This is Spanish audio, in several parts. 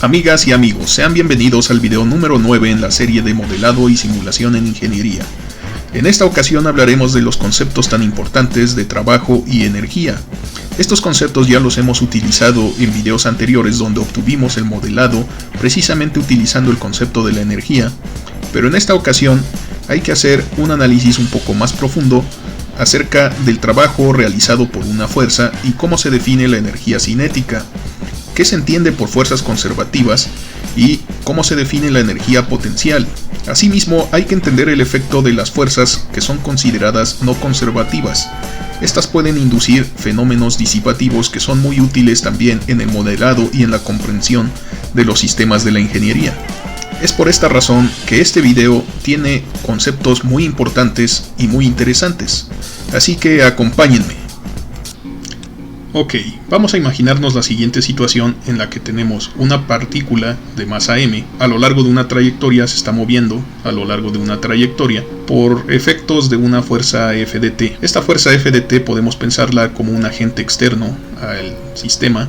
Amigas y amigos, sean bienvenidos al video número 9 en la serie de modelado y simulación en ingeniería. En esta ocasión hablaremos de los conceptos tan importantes de trabajo y energía. Estos conceptos ya los hemos utilizado en videos anteriores donde obtuvimos el modelado precisamente utilizando el concepto de la energía, pero en esta ocasión hay que hacer un análisis un poco más profundo acerca del trabajo realizado por una fuerza y cómo se define la energía cinética, qué se entiende por fuerzas conservativas y cómo se define la energía potencial. Asimismo, hay que entender el efecto de las fuerzas que son consideradas no conservativas. Estas pueden inducir fenómenos disipativos que son muy útiles también en el modelado y en la comprensión de los sistemas de la ingeniería. Es por esta razón que este video tiene conceptos muy importantes y muy interesantes. Así que acompáñenme. Ok, vamos a imaginarnos la siguiente situación en la que tenemos una partícula de masa m, a lo largo de una trayectoria se está moviendo, a lo largo de una trayectoria, por efectos de una fuerza F de t. Esta fuerza F de t podemos pensarla como un agente externo al sistema,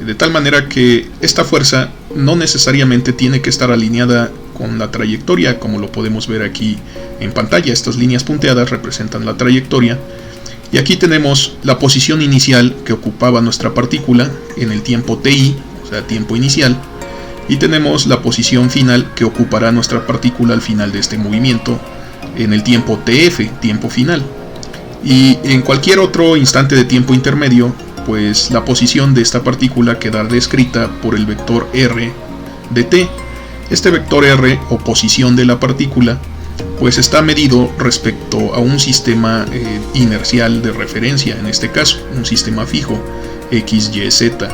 de tal manera que esta fuerza no necesariamente tiene que estar alineada con la trayectoria, como lo podemos ver aquí en pantalla. Estas líneas punteadas representan la trayectoria. Y aquí tenemos la posición inicial que ocupaba nuestra partícula en el tiempo ti, o sea, tiempo inicial, y tenemos la posición final que ocupará nuestra partícula al final de este movimiento en el tiempo tf, tiempo final. Y en cualquier otro instante de tiempo intermedio, pues la posición de esta partícula quedará descrita por el vector r de t. Este vector r, o posición de la partícula, pues está medido respecto a un sistema inercial de referencia, en este caso, un sistema fijo, x, y, z.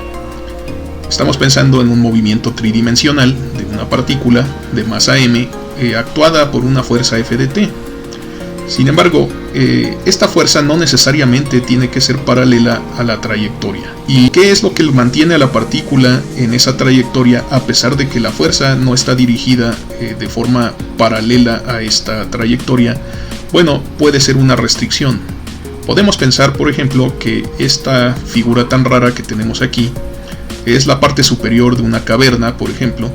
Estamos pensando en un movimiento tridimensional de una partícula de masa m actuada por una fuerza F de t. Sin embargo, esta fuerza no necesariamente tiene que ser paralela a la trayectoria. ¿Y qué es lo que mantiene a la partícula en esa trayectoria a pesar de que la fuerza no está dirigida de forma paralela a esta trayectoria? Bueno, puede ser una restricción. Podemos pensar, por ejemplo, que esta figura tan rara que tenemos aquí es la parte superior de una caverna, por ejemplo,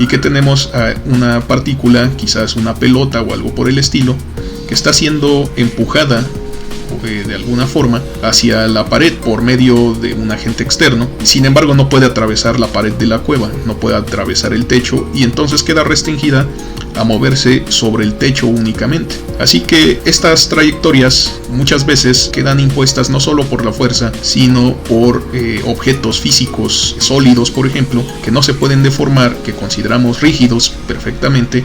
y que tenemos a una partícula, quizás una pelota o algo por el estilo, que está siendo empujada de alguna forma hacia la pared por medio de un agente externo. Sin embargo, no puede atravesar la pared de la cueva, no puede atravesar el techo y entonces queda restringida a moverse sobre el techo únicamente. Así que estas trayectorias muchas veces quedan impuestas no solo por la fuerza, sino por objetos físicos sólidos, por ejemplo, que no se pueden deformar, que consideramos rígidos perfectamente,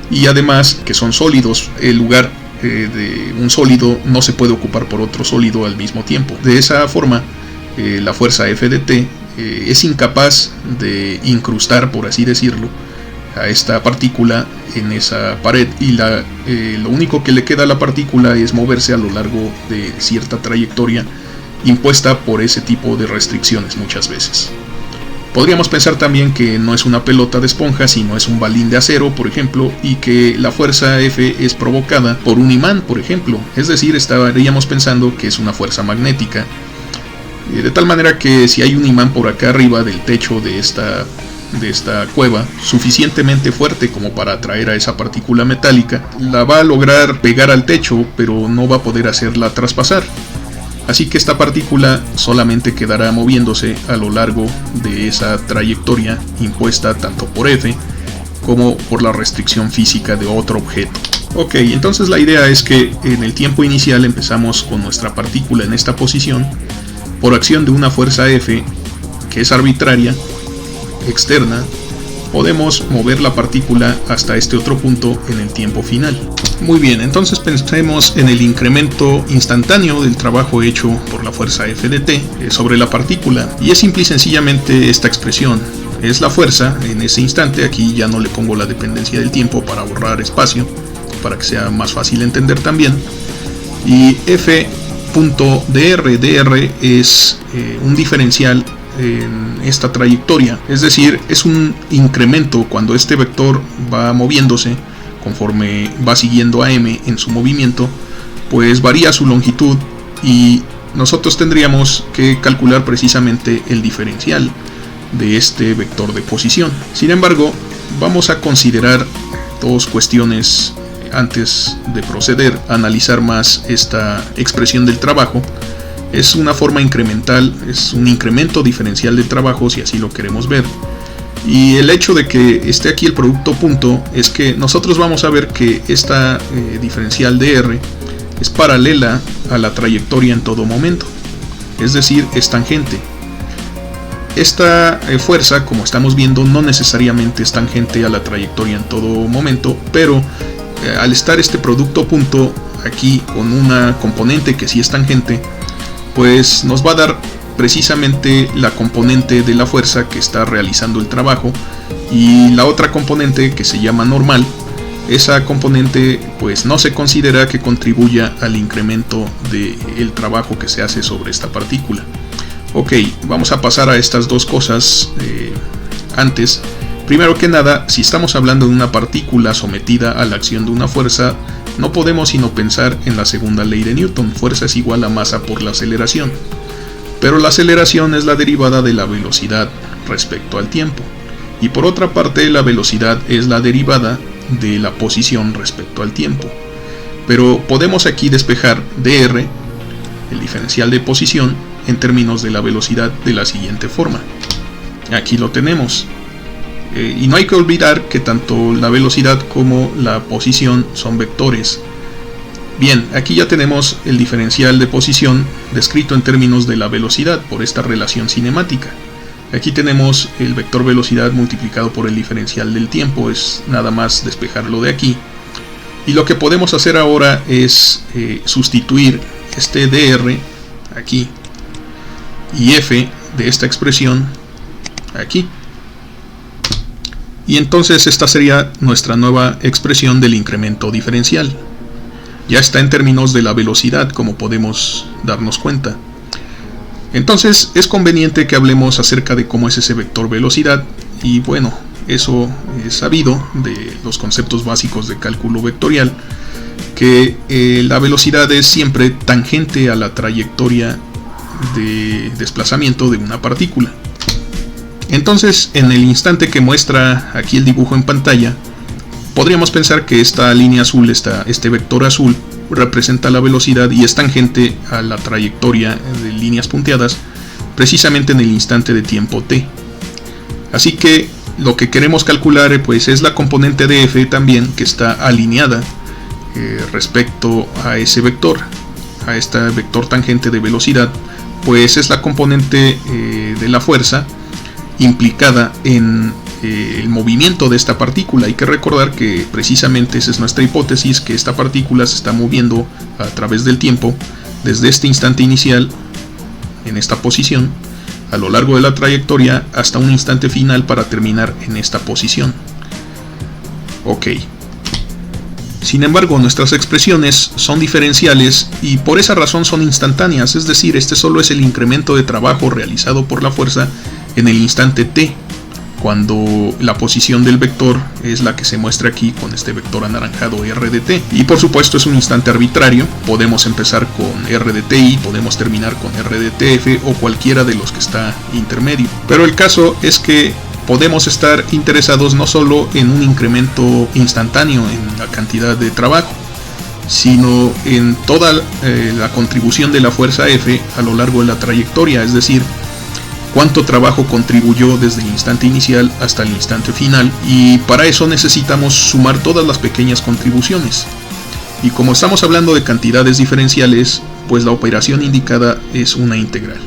y además que son sólidos. El lugar de un sólido no se puede ocupar por otro sólido al mismo tiempo. De esa forma, la fuerza F de t es incapaz de incrustar, por así decirlo, a esta partícula en esa pared, y lo único que le queda a la partícula es moverse a lo largo de cierta trayectoria impuesta por ese tipo de restricciones muchas veces. Podríamos pensar también que no es una pelota de esponja, sino es un balín de acero, por ejemplo, y que la fuerza F es provocada por un imán, por ejemplo. Es decir, estaríamos pensando que es una fuerza magnética. De tal manera que si hay un imán por acá arriba del techo de esta cueva, suficientemente fuerte como para atraer a esa partícula metálica, la va a lograr pegar al techo, pero no va a poder hacerla traspasar. Así que esta partícula solamente quedará moviéndose a lo largo de esa trayectoria impuesta tanto por F como por la restricción física de otro objeto. Ok, entonces la idea es que en el tiempo inicial empezamos con nuestra partícula en esta posición por acción de una fuerza F que es arbitraria, externa. Podemos mover la partícula hasta este otro punto en el tiempo final. Muy bien, entonces pensemos en el incremento instantáneo del trabajo hecho por la fuerza F de t sobre la partícula, y es simple y sencillamente esta expresión. Es la fuerza en ese instante. Aquí ya no le pongo la dependencia del tiempo para ahorrar espacio, para que sea más fácil entender también. Y F.dr, dr es un diferencial en esta trayectoria, es decir, es un incremento cuando este vector va moviéndose conforme va siguiendo a m en su movimiento, pues varía su longitud y nosotros tendríamos que calcular precisamente el diferencial de este vector de posición. Sin embargo, vamos a considerar dos cuestiones antes de proceder a analizar más esta expresión del trabajo. Es una forma incremental, es un incremento diferencial de trabajo, si así lo queremos ver. Y el hecho de que esté aquí el producto punto es que nosotros vamos a ver que esta diferencial de R es paralela a la trayectoria en todo momento, es decir, es tangente. Esta fuerza, como estamos viendo, no necesariamente es tangente a la trayectoria en todo momento, pero al estar este producto punto aquí con una componente que sí es tangente, pues nos va a dar precisamente la componente de la fuerza que está realizando el trabajo, y la otra componente que se llama normal, esa componente pues no se considera que contribuya al incremento del trabajo que se hace sobre esta partícula. Ok, vamos a pasar a estas dos cosas antes. Primero que nada, si estamos hablando de una partícula sometida a la acción de una fuerza, no podemos sino pensar en la segunda ley de Newton: fuerza es igual a masa por la aceleración. Pero la aceleración es la derivada de la velocidad respecto al tiempo, y por otra parte la velocidad es la derivada de la posición respecto al tiempo. Pero podemos aquí despejar dr, el diferencial de posición, en términos de la velocidad de la siguiente forma. Aquí lo tenemos. Y no hay que olvidar que tanto la velocidad como la posición son vectores. Bien, aquí ya tenemos el diferencial de posición descrito en términos de la velocidad por esta relación cinemática. Aquí tenemos el vector velocidad multiplicado por el diferencial del tiempo, es nada más despejarlo de aquí. Y lo que podemos hacer ahora es sustituir este dr aquí y f de esta expresión aquí. Y entonces esta sería nuestra nueva expresión del incremento diferencial. Ya está en términos de la velocidad, como podemos darnos cuenta. Entonces es conveniente que hablemos acerca de cómo es ese vector velocidad, y bueno, eso es sabido de los conceptos básicos de cálculo vectorial, que la velocidad es siempre tangente a la trayectoria de desplazamiento de una partícula. Entonces, en el instante que muestra aquí el dibujo en pantalla, podríamos pensar que esta línea azul, este vector azul, representa la velocidad y es tangente a la trayectoria de líneas punteadas precisamente en el instante de tiempo t. Así que lo que queremos calcular pues es la componente de f también, que está alineada respecto a ese vector, a este vector tangente de velocidad, pues es la componente de la fuerza implicada en el movimiento de esta partícula. Hay que recordar que precisamente esa es nuestra hipótesis, que esta partícula se está moviendo a través del tiempo desde este instante inicial en esta posición a lo largo de la trayectoria hasta un instante final para terminar en esta posición. Ok. Sin embargo, nuestras expresiones son diferenciales y por esa razón son instantáneas, es decir, este solo es el incremento de trabajo realizado por la fuerza en el instante t, cuando la posición del vector es la que se muestra aquí con este vector anaranjado r de t. Y por supuesto es un instante arbitrario, podemos empezar con r de ti, podemos terminar con r de tf o cualquiera de los que está intermedio. Pero el caso es que podemos estar interesados no solo en un incremento instantáneo en la cantidad de trabajo, sino en toda la contribución de la fuerza F a lo largo de la trayectoria, es decir, cuánto trabajo contribuyó desde el instante inicial hasta el instante final, y para eso necesitamos sumar todas las pequeñas contribuciones. Y como estamos hablando de cantidades diferenciales, pues la operación indicada es una integral.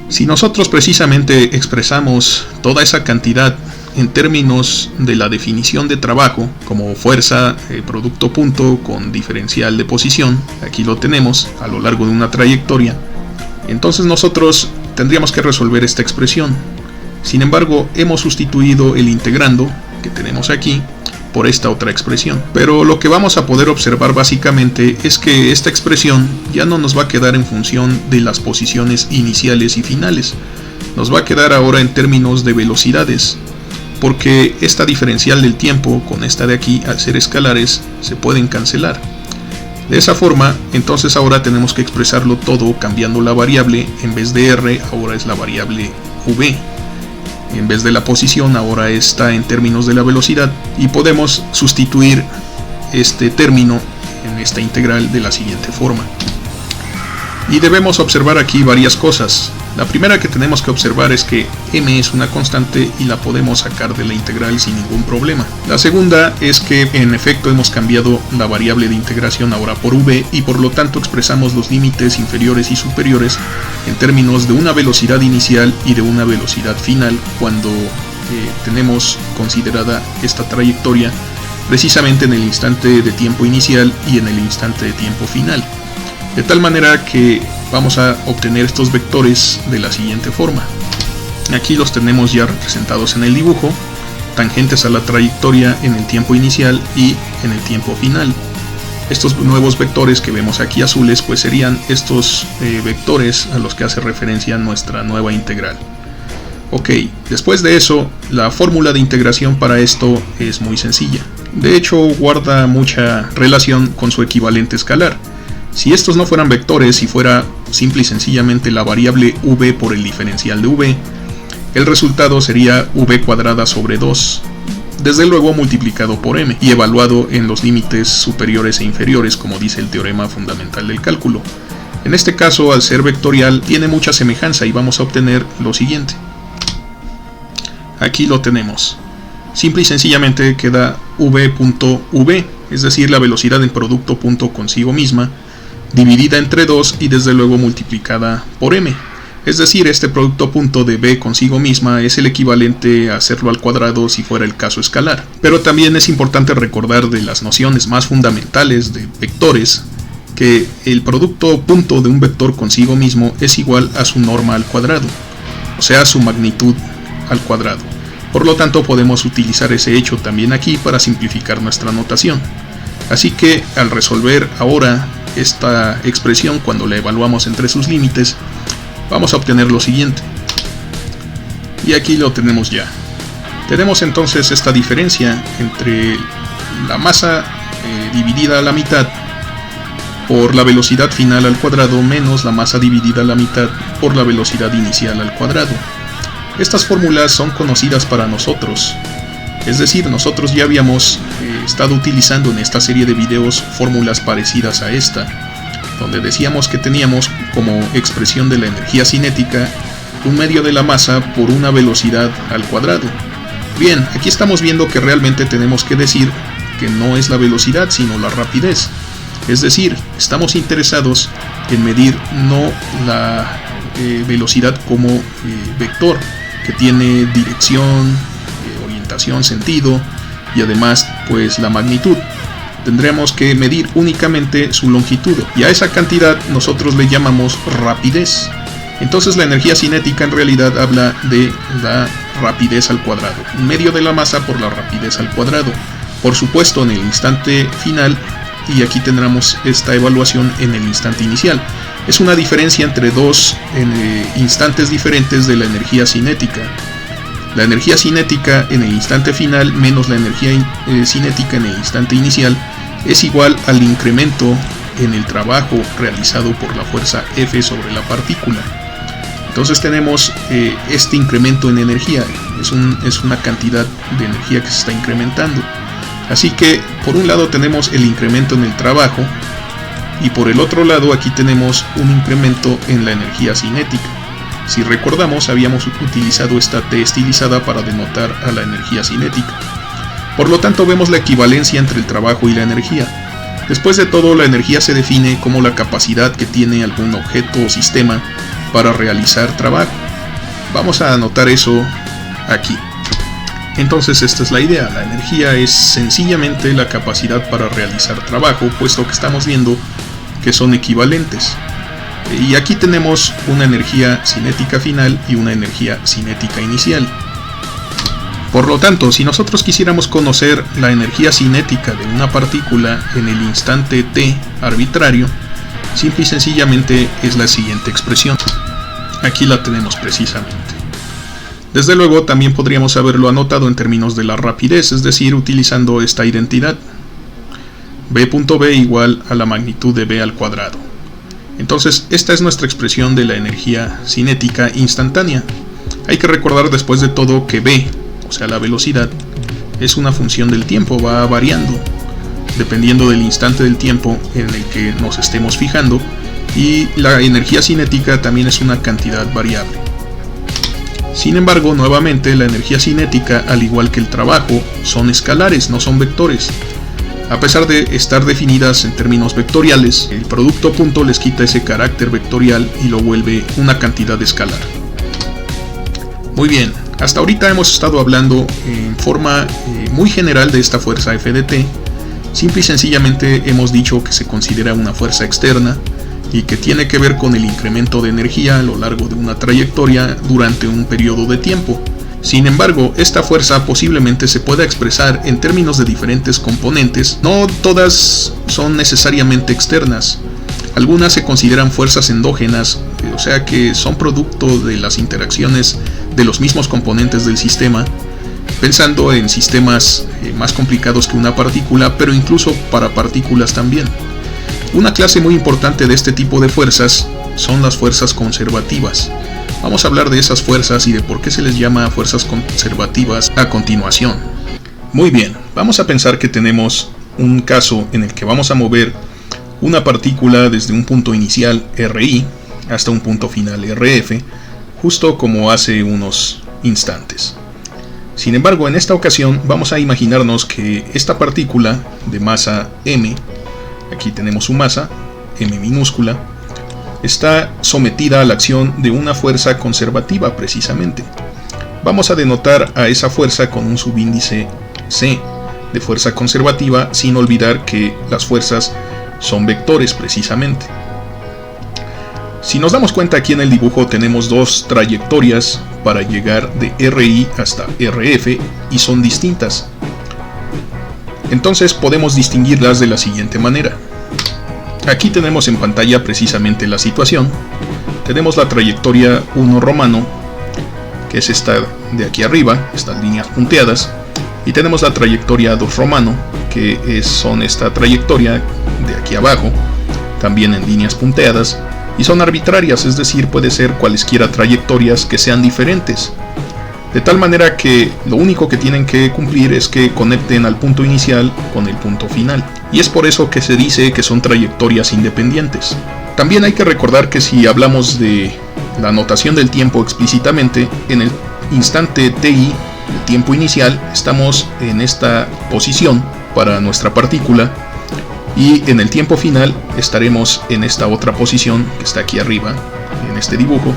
Si nosotros precisamente expresamos toda esa cantidad en términos de la definición de trabajo, como fuerza, producto punto con diferencial de posición, aquí lo tenemos a lo largo de una trayectoria, entonces nosotros tendríamos que resolver esta expresión. Sin embargo, hemos sustituido el integrando que tenemos aquí por esta otra expresión. Pero lo que vamos a poder observar básicamente es que esta expresión ya no nos va a quedar en función de las posiciones iniciales y finales. Nos va a quedar ahora en términos de velocidades, porque esta diferencial del tiempo con esta de aquí, al ser escalares, se pueden cancelar. De esa forma, entonces ahora tenemos que expresarlo todo cambiando la variable. En vez de r, ahora es la variable v. En vez de la posición, ahora está en términos de la velocidad, y podemos sustituir este término en esta integral de la siguiente forma. Y debemos observar aquí varias cosas. La primera que tenemos que observar es que m es una constante y la podemos sacar de la integral sin ningún problema. La segunda es que en efecto hemos cambiado la variable de integración ahora por v, y por lo tanto expresamos los límites inferiores y superiores en términos de una velocidad inicial y de una velocidad final cuando tenemos considerada esta trayectoria precisamente en el instante de tiempo inicial y en el instante de tiempo final. De tal manera que vamos a obtener estos vectores de la siguiente forma. Aquí los tenemos ya representados en el dibujo, tangentes a la trayectoria en el tiempo inicial y en el tiempo final. Estos nuevos vectores que vemos aquí azules pues serían estos vectores a los que hace referencia nuestra nueva integral. Ok, después de eso, la fórmula de integración para esto es muy sencilla. De hecho, guarda mucha relación con su equivalente escalar. Si estos no fueran vectores y fuera simple y sencillamente la variable v por el diferencial de v, el resultado sería v cuadrada sobre 2, desde luego multiplicado por m y evaluado en los límites superiores e inferiores, como dice el teorema fundamental del cálculo. En este caso, al ser vectorial, tiene mucha semejanza y vamos a obtener lo siguiente. Aquí lo tenemos. Simple y sencillamente queda v.v, es decir, la velocidad en producto punto consigo misma, dividida entre 2 y desde luego multiplicada por m. Es decir, este producto punto de v consigo misma es el equivalente a hacerlo al cuadrado si fuera el caso escalar. Pero también es importante recordar de las nociones más fundamentales de vectores que el producto punto de un vector consigo mismo es igual a su norma al cuadrado, o sea, su magnitud al cuadrado. Por lo tanto, podemos utilizar ese hecho también aquí para simplificar nuestra notación. Así que al resolver ahora esta expresión cuando la evaluamos entre sus límites, vamos a obtener lo siguiente. Y aquí lo tenemos ya. Tenemos entonces esta diferencia entre la masa dividida a la mitad por la velocidad final al cuadrado menos la masa dividida a la mitad por la velocidad inicial al cuadrado. Estas fórmulas son conocidas para nosotros. Es decir, nosotros ya habíamos estado utilizando en esta serie de videos fórmulas parecidas a esta, donde decíamos que teníamos como expresión de la energía cinética un medio de la masa por una velocidad al cuadrado. Bien, aquí estamos viendo que realmente tenemos que decir que no es la velocidad sino la rapidez. Es decir, estamos interesados en medir no la velocidad como vector, que tiene dirección, sentido y además pues la magnitud. Tendremos que medir únicamente su longitud y a esa cantidad nosotros le llamamos rapidez. Entonces la energía cinética en realidad habla de la rapidez al cuadrado, un medio de la masa por la rapidez al cuadrado, por supuesto en el instante final, y aquí tendremos esta evaluación en el instante inicial. Es una diferencia entre dos instantes diferentes de la energía cinética. La energía cinética en el instante final menos la energía cinética en el instante inicial es igual al incremento en el trabajo realizado por la fuerza F sobre la partícula. Entonces tenemos este incremento en energía, es una cantidad de energía que se está incrementando. Así que por un lado tenemos el incremento en el trabajo y por el otro lado aquí tenemos un incremento en la energía cinética. Si recordamos, habíamos utilizado esta T estilizada para denotar a la energía cinética. Por lo tanto, vemos la equivalencia entre el trabajo y la energía. Después de todo, la energía se define como la capacidad que tiene algún objeto o sistema para realizar trabajo. Vamos a anotar eso aquí. Entonces esta es la idea, la energía es sencillamente la capacidad para realizar trabajo, puesto que estamos viendo que son equivalentes. Y aquí tenemos una energía cinética final y una energía cinética inicial. Por lo tanto, si nosotros quisiéramos conocer la energía cinética de una partícula en el instante t arbitrario, simple y sencillamente es la siguiente expresión. Aquí la tenemos precisamente. Desde luego también podríamos haberlo anotado en términos de la rapidez, es decir, utilizando esta identidad. v.b igual a la magnitud de v al cuadrado. Entonces, esta es nuestra expresión de la energía cinética instantánea. Hay que recordar después de todo que v, o sea la velocidad, es una función del tiempo, va variando dependiendo del instante del tiempo en el que nos estemos fijando, y la energía cinética también es una cantidad variable. Sin embargo, nuevamente, la energía cinética, al igual que el trabajo, son escalares, no son vectores. A pesar de estar definidas en términos vectoriales, el producto punto les quita ese carácter vectorial y lo vuelve una cantidad escalar. Muy bien, hasta ahorita hemos estado hablando en forma muy general de esta fuerza F de t. Simple y sencillamente hemos dicho que se considera una fuerza externa y que tiene que ver con el incremento de energía a lo largo de una trayectoria durante un periodo de tiempo. Sin embargo, esta fuerza posiblemente se pueda expresar en términos de diferentes componentes. No todas son necesariamente externas. Algunas se consideran fuerzas endógenas, o sea que son producto de las interacciones de los mismos componentes del sistema, pensando en sistemas más complicados que una partícula, pero incluso para partículas también. Una clase muy importante de este tipo de fuerzas son las fuerzas conservativas. Vamos a hablar de esas fuerzas y de por qué se les llama fuerzas conservativas a continuación. Muy bien, vamos a pensar que tenemos un caso en el que vamos a mover una partícula desde un punto inicial RI hasta un punto final RF, justo como hace unos instantes. Sin embargo, en esta ocasión vamos a imaginarnos que esta partícula de masa m, aquí tenemos su masa, m minúscula, está sometida a la acción de una fuerza conservativa precisamente. Vamos a denotar a esa fuerza con un subíndice c de fuerza conservativa, sin olvidar que las fuerzas son vectores precisamente. Si nos damos cuenta, aquí en el dibujo tenemos dos trayectorias para llegar de RI hasta RF y son distintas. Entonces podemos distinguirlas de la siguiente manera. Aquí tenemos en pantalla precisamente la situación. Tenemos la trayectoria 1 romano, que es esta de aquí arriba, estas líneas punteadas, y tenemos la trayectoria 2 romano, que son esta trayectoria de aquí abajo, también en líneas punteadas, y son arbitrarias, es decir, puede ser cualesquiera trayectorias que sean diferentes, de tal manera que lo único que tienen que cumplir es que conecten al punto inicial con el punto final, y es por eso que se dice que son trayectorias independientes. También hay que recordar que si hablamos de la notación del tiempo explícitamente, en el instante ti, el tiempo inicial, estamos en esta posición para nuestra partícula, y en el tiempo final estaremos en esta otra posición que está aquí arriba en este dibujo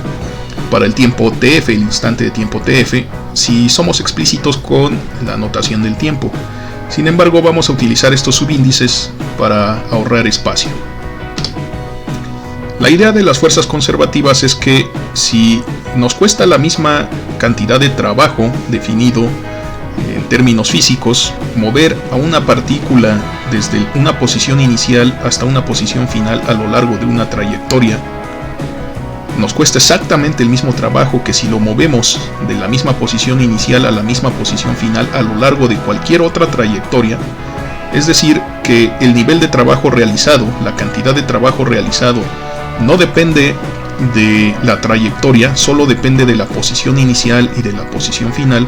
para el tiempo tf, el instante de tiempo tf, si somos explícitos con la notación del tiempo. Sin embargo, vamos a utilizar estos subíndices para ahorrar espacio. La idea de las fuerzas conservativas es que si nos cuesta la misma cantidad de trabajo definido en términos físicos, mover a una partícula desde una posición inicial hasta una posición final a lo largo de una trayectoria, nos cuesta exactamente el mismo trabajo que si lo movemos de la misma posición inicial a la misma posición final a lo largo de cualquier otra trayectoria. Es decir, que el nivel de trabajo realizado, la cantidad de trabajo realizado, no depende de la trayectoria, solo depende de la posición inicial y de la posición final.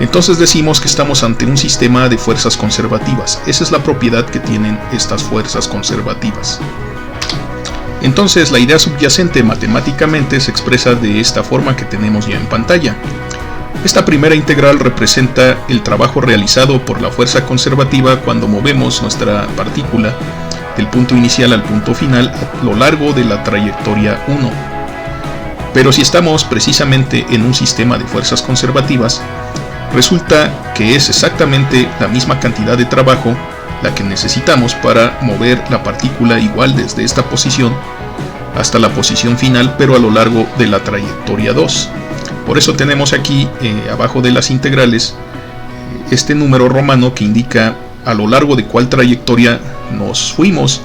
Entonces decimos que estamos ante un sistema de fuerzas conservativas. Esa es la propiedad que tienen estas fuerzas conservativas. Entonces la idea subyacente matemáticamente se expresa de esta forma que tenemos ya en pantalla. Esta primera integral representa el trabajo realizado por la fuerza conservativa cuando movemos nuestra partícula del punto inicial al punto final a lo largo de la trayectoria 1. Pero si estamos precisamente en un sistema de fuerzas conservativas, resulta que es exactamente la misma cantidad de trabajo la que necesitamos para mover la partícula igual desde esta posición hasta la posición final, pero a lo largo de la trayectoria 2. Por eso tenemos aquí abajo de las integrales este número romano que indica a lo largo de cuál trayectoria nos fuimos,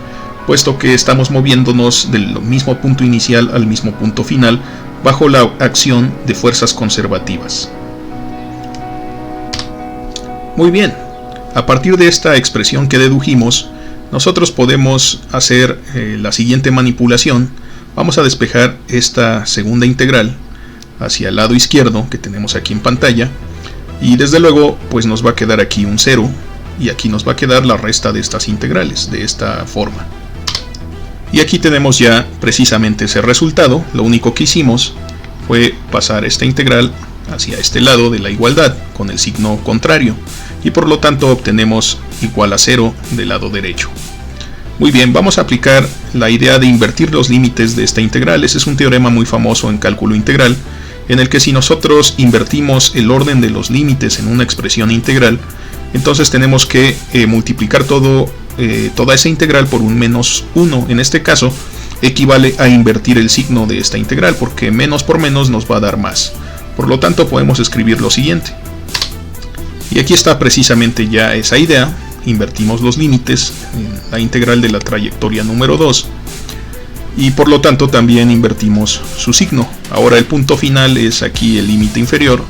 puesto que estamos moviéndonos del mismo punto inicial al mismo punto final bajo la acción de fuerzas conservativas. Muy bien, a partir de esta expresión que dedujimos, nosotros podemos hacer la siguiente manipulación. Vamos a despejar esta segunda integral hacia el lado izquierdo que tenemos aquí en pantalla, y desde luego pues nos va a quedar aquí un 0 y aquí nos va a quedar la resta de estas integrales de esta forma. Y aquí tenemos ya precisamente ese resultado. Lo único que hicimos fue pasar esta integral hacia este lado de la igualdad con el signo contrario, y por lo tanto obtenemos igual a 0 del lado derecho. Muy bien, vamos a aplicar la idea de invertir los límites de esta integral. Ese es un teorema muy famoso en cálculo integral, en el que si nosotros invertimos el orden de los límites en una expresión integral, entonces tenemos que multiplicar toda esa integral por un menos 1. En este caso equivale a invertir el signo de esta integral, porque menos por menos nos va a dar más. Por lo tanto podemos escribir lo siguiente. Y aquí está precisamente ya esa idea. Invertimos los límites en la integral de la trayectoria número 2. Y por lo tanto también invertimos su signo. Ahora el punto final es aquí el límite inferior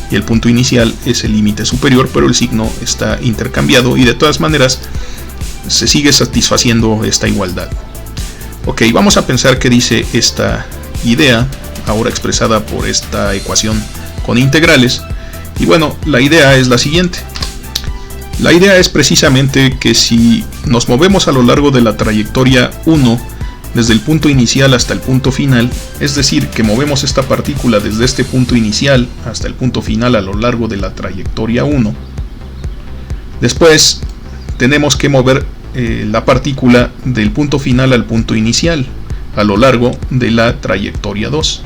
y el punto inicial es el límite superior, pero el signo está intercambiado y de todas maneras se sigue satisfaciendo esta igualdad. Ok, vamos a pensar qué dice esta idea, ahora expresada por esta ecuación con integrales. Y bueno, la idea es la siguiente. La idea es precisamente que si nos movemos a lo largo de la trayectoria 1, desde el punto inicial hasta el punto final, es decir, que movemos esta partícula desde este punto inicial hasta el punto final a lo largo de la trayectoria 1, después tenemos que mover la partícula del punto final al punto inicial a lo largo de la trayectoria 2.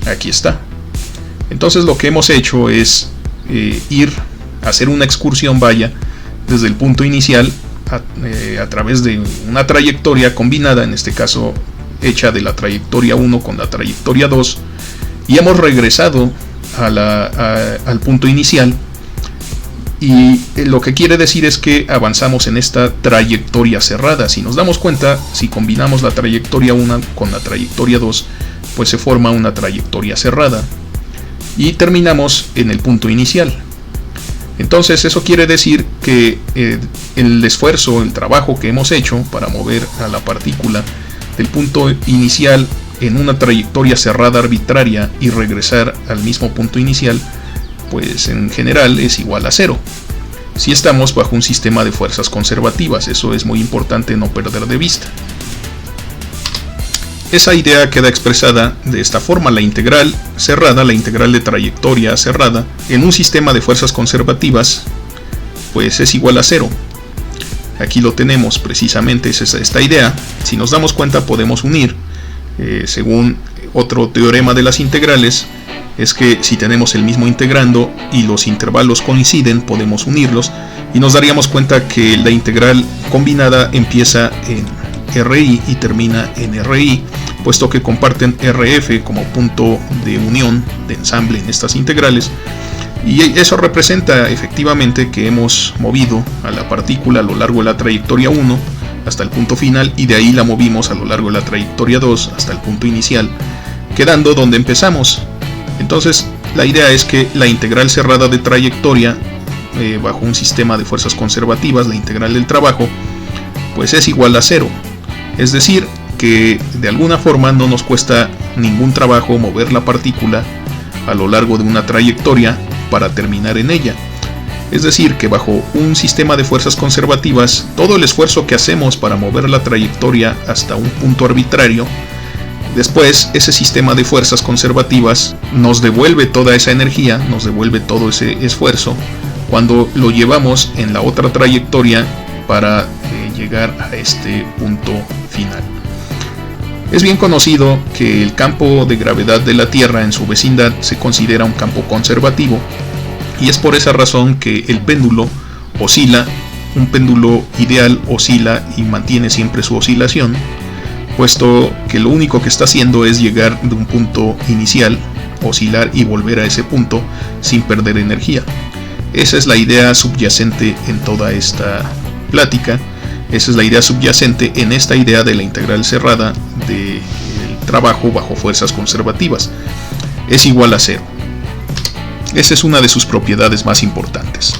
Aquí está. Entonces lo que hemos hecho es hacer una excursión, vaya, desde el punto inicial a través de una trayectoria combinada, en este caso hecha de la trayectoria 1 con la trayectoria 2, y hemos regresado al punto inicial, y lo que quiere decir es que avanzamos en esta trayectoria cerrada. Si nos damos cuenta, si combinamos la trayectoria 1 con la trayectoria 2, pues se forma una trayectoria cerrada y terminamos en el punto inicial. Entonces eso quiere decir que el esfuerzo, el trabajo que hemos hecho para mover a la partícula del punto inicial en una trayectoria cerrada arbitraria y regresar al mismo punto inicial, pues en general es igual a 0. Si estamos bajo un sistema de fuerzas conservativas, eso es muy importante no perder de vista. Esa idea queda expresada de esta forma: la integral cerrada, la integral de trayectoria cerrada, en un sistema de fuerzas conservativas, pues es igual a 0. Aquí lo tenemos, precisamente es esta idea. Si nos damos cuenta, podemos unir, según otro teorema de las integrales, es que si tenemos el mismo integrando y los intervalos coinciden, podemos unirlos y nos daríamos cuenta que la integral combinada empieza en RI y termina en RI, puesto que comparten RF como punto de unión, de ensamble en estas integrales, y eso representa efectivamente que hemos movido a la partícula a lo largo de la trayectoria 1 hasta el punto final, y de ahí la movimos a lo largo de la trayectoria 2 hasta el punto inicial, quedando donde empezamos. Entonces la idea es que la integral cerrada de trayectoria bajo un sistema de fuerzas conservativas, la integral del trabajo, pues es igual a 0. Es decir, que de alguna forma no nos cuesta ningún trabajo mover la partícula a lo largo de una trayectoria para terminar en ella. Es decir, que bajo un sistema de fuerzas conservativas, todo el esfuerzo que hacemos para mover la trayectoria hasta un punto arbitrario, después ese sistema de fuerzas conservativas nos devuelve toda esa energía, nos devuelve todo ese esfuerzo cuando lo llevamos en la otra trayectoria para llegar a este punto final. Es bien conocido que el campo de gravedad de la Tierra en su vecindad se considera un campo conservativo, y es por esa razón que el péndulo oscila. Un péndulo ideal oscila y mantiene siempre su oscilación, puesto que lo único que está haciendo es llegar de un punto inicial, oscilar y volver a ese punto sin perder energía. Esa es la idea subyacente en toda esta plática. Esa es la idea subyacente en esta idea de la integral cerrada del trabajo bajo fuerzas conservativas. Es igual a 0. Esa es una de sus propiedades más importantes.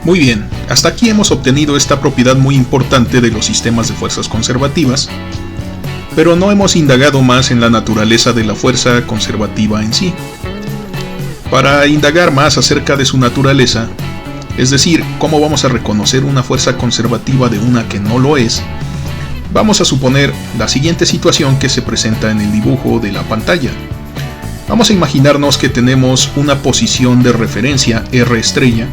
Muy bien, hasta aquí hemos obtenido esta propiedad muy importante de los sistemas de fuerzas conservativas. pero no hemos indagado más en la naturaleza de la fuerza conservativa en sí. Para indagar más acerca de su naturaleza, es decir, cómo vamos a reconocer una fuerza conservativa de una que no lo es, vamos a suponer la siguiente situación que se presenta en el dibujo de la pantalla. Vamos a imaginarnos que tenemos una posición de referencia R estrella,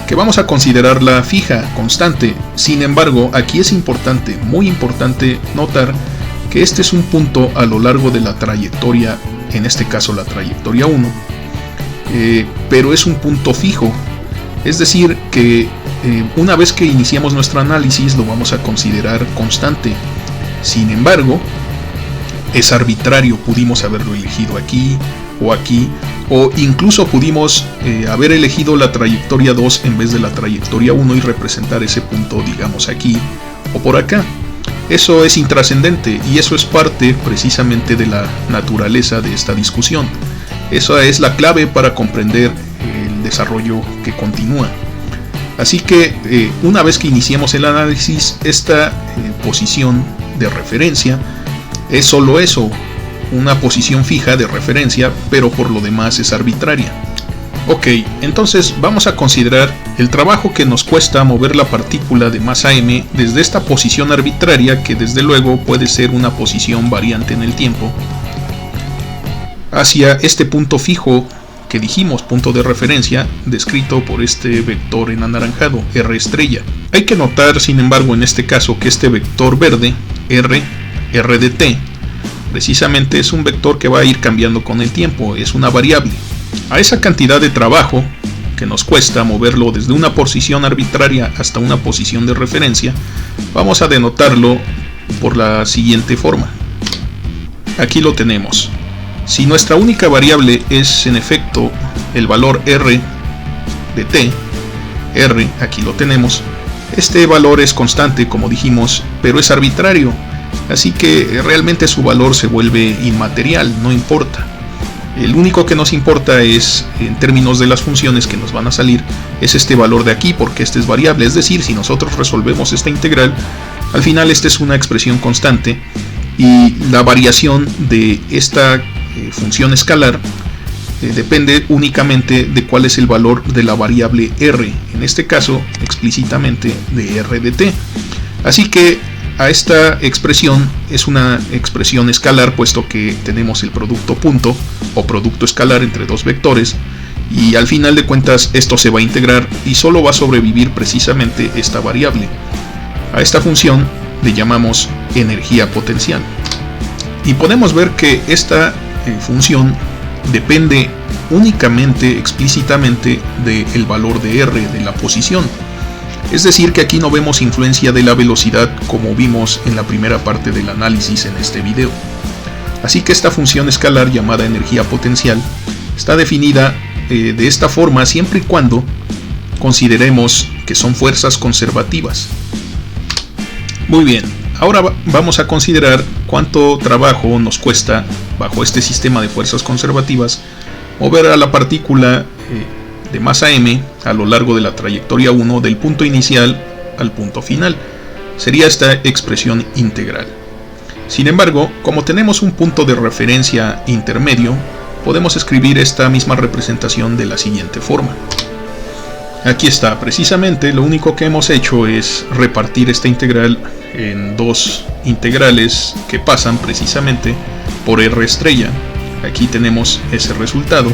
que vamos a considerarla fija, constante. Sin embargo, aquí es importante, muy importante notar que este es un punto a lo largo de la trayectoria, en este caso la trayectoria 1, pero es un punto fijo, es decir que una vez que iniciamos nuestro análisis lo vamos a considerar constante. Sin embargo, es arbitrario, pudimos haberlo elegido aquí, o incluso pudimos haber elegido la trayectoria 2 en vez de la trayectoria 1 y representar ese punto, digamos, aquí o por acá. Eso es intrascendente y eso es parte precisamente de la naturaleza de esta discusión. Esa es la clave para comprender el desarrollo que continúa. Así que una vez que iniciemos el análisis, esta posición de referencia es solo eso, una posición fija de referencia, pero por lo demás es arbitraria. Ok, entonces vamos a considerar el trabajo que nos cuesta mover la partícula de masa m desde esta posición arbitraria, que desde luego puede ser una posición variante en el tiempo, hacia este punto fijo que dijimos, punto de referencia, descrito por este vector en anaranjado, R estrella. Hay que notar, sin embargo, en este caso que este vector verde, R de t, precisamente es un vector que va a ir cambiando con el tiempo, es una variable. A esa cantidad de trabajo que nos cuesta moverlo desde una posición arbitraria hasta una posición de referencia, vamos a denotarlo por la siguiente forma. Aquí lo tenemos. Si nuestra única variable es en efecto el valor R de t, R, aquí lo tenemos, este valor es constante como dijimos, pero es arbitrario, así que realmente su valor se vuelve inmaterial, no importa. El único que nos importa es, en términos de las funciones que nos van a salir, es este valor de aquí, porque este es variable, es decir, si nosotros resolvemos esta integral, al final esta es una expresión constante y la variación de esta función escalar depende únicamente de cuál es el valor de la variable r, en este caso explícitamente de r de t. Así que a esta expresión es una expresión escalar, puesto que tenemos el producto punto o producto escalar entre dos vectores, y al final de cuentas esto se va a integrar y solo va a sobrevivir precisamente esta variable. A esta función le llamamos energía potencial y podemos ver que esta función depende únicamente, explícitamente, del valor de r, de la posición. Es decir, que aquí no vemos influencia de la velocidad como vimos en la primera parte del análisis en este video. Así que esta función escalar llamada energía potencial está definida de esta forma siempre y cuando consideremos que son fuerzas conservativas. Muy bien, ahora vamos a considerar cuánto trabajo nos cuesta, bajo este sistema de fuerzas conservativas, mover a la partícula de masa m a lo largo de la trayectoria 1 del punto inicial al punto final. Sería esta expresión integral. Sin embargo, como tenemos un punto de referencia intermedio, podemos escribir esta misma representación de la siguiente forma. Aquí está, precisamente lo único que hemos hecho es repartir esta integral en dos integrales que pasan precisamente por r estrella. Aquí tenemos ese resultado.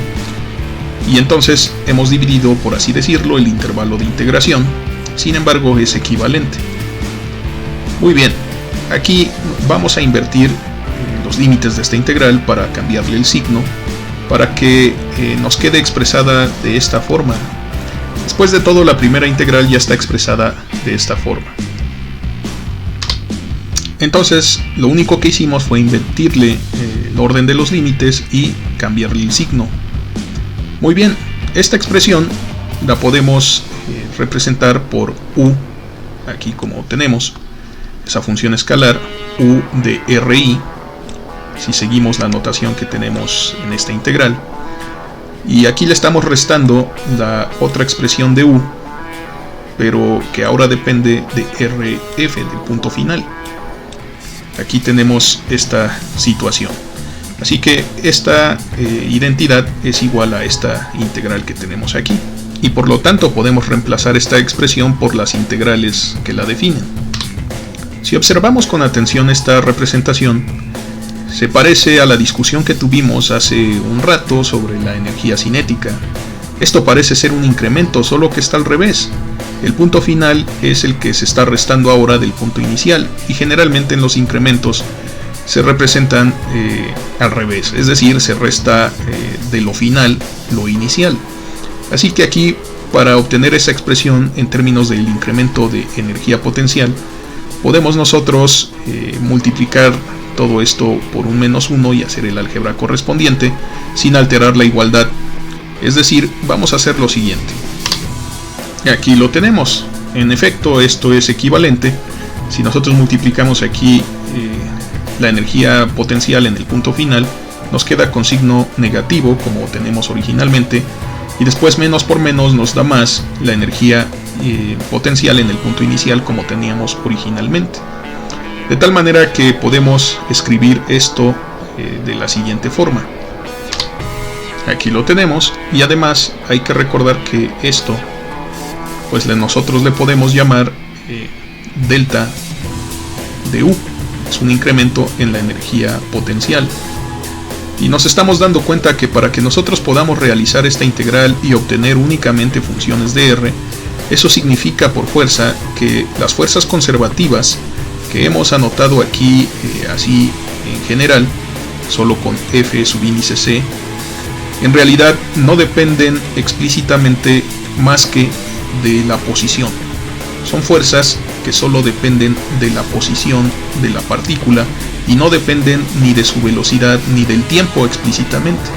Y entonces hemos dividido, por así decirlo, el intervalo de integración. Sin embargo, es equivalente. Muy bien, aquí vamos a invertir los límites de esta integral para cambiarle el signo, para que nos quede expresada de esta forma. Después de todo, la primera integral ya está expresada de esta forma. Entonces, lo único que hicimos fue invertirle el orden de los límites y cambiarle el signo. Muy bien, esta expresión la podemos representar por u, aquí como tenemos esa función escalar u de ri, si seguimos la notación que tenemos en esta integral, y aquí le estamos restando la otra expresión de u, pero que ahora depende de rf, del punto final. aquí tenemos esta situación. Así que esta identidad es igual a esta integral que tenemos aquí. Y por lo tanto podemos reemplazar esta expresión por las integrales que la definen. Si observamos con atención esta representación, se parece a la discusión que tuvimos hace un rato sobre la energía cinética. Esto parece ser un incremento, solo que está al revés. El punto final es el que se está restando ahora del punto inicial, y generalmente en los incrementos se representan al revés, es decir, se resta de lo final lo inicial. Así que aquí, para obtener esa expresión en términos del incremento de energía potencial, podemos nosotros multiplicar todo esto por un menos 1 y hacer el álgebra correspondiente sin alterar la igualdad. Es decir, vamos a hacer lo siguiente. Aquí lo tenemos. En efecto, esto es equivalente. Si nosotros multiplicamos aquí la energía potencial en el punto final, nos queda con signo negativo como tenemos originalmente, y después menos por menos nos da más la energía potencial en el punto inicial como teníamos originalmente. De tal manera que podemos escribir esto de la siguiente forma. Aquí lo tenemos, y además hay que recordar que esto, pues nosotros le podemos llamar delta de U. Es un incremento en la energía potencial. Y nos estamos dando cuenta que para que nosotros podamos realizar esta integral y obtener únicamente funciones de R, eso significa por fuerza que las fuerzas conservativas que hemos anotado aquí así en general, solo con F subíndice C, en realidad no dependen explícitamente más que de la posición. Son fuerzas que solo dependen de la posición de la partícula y no dependen ni de su velocidad ni del tiempo explícitamente,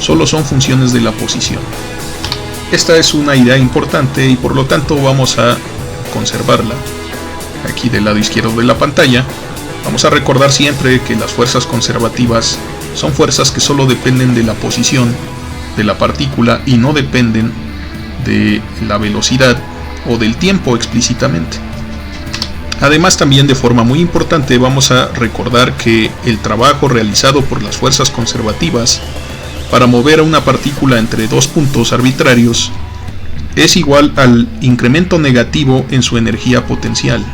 solo son funciones de la posición. Esta es una idea importante y por lo tanto vamos a conservarla. Aquí del lado izquierdo de la pantalla vamos a recordar siempre que las fuerzas conservativas son fuerzas que solo dependen de la posición de la partícula y no dependen de la velocidad o del tiempo explícitamente. Además, también de forma muy importante vamos a recordar que el trabajo realizado por las fuerzas conservativas para mover a una partícula entre dos puntos arbitrarios es igual al incremento negativo en su energía potencial.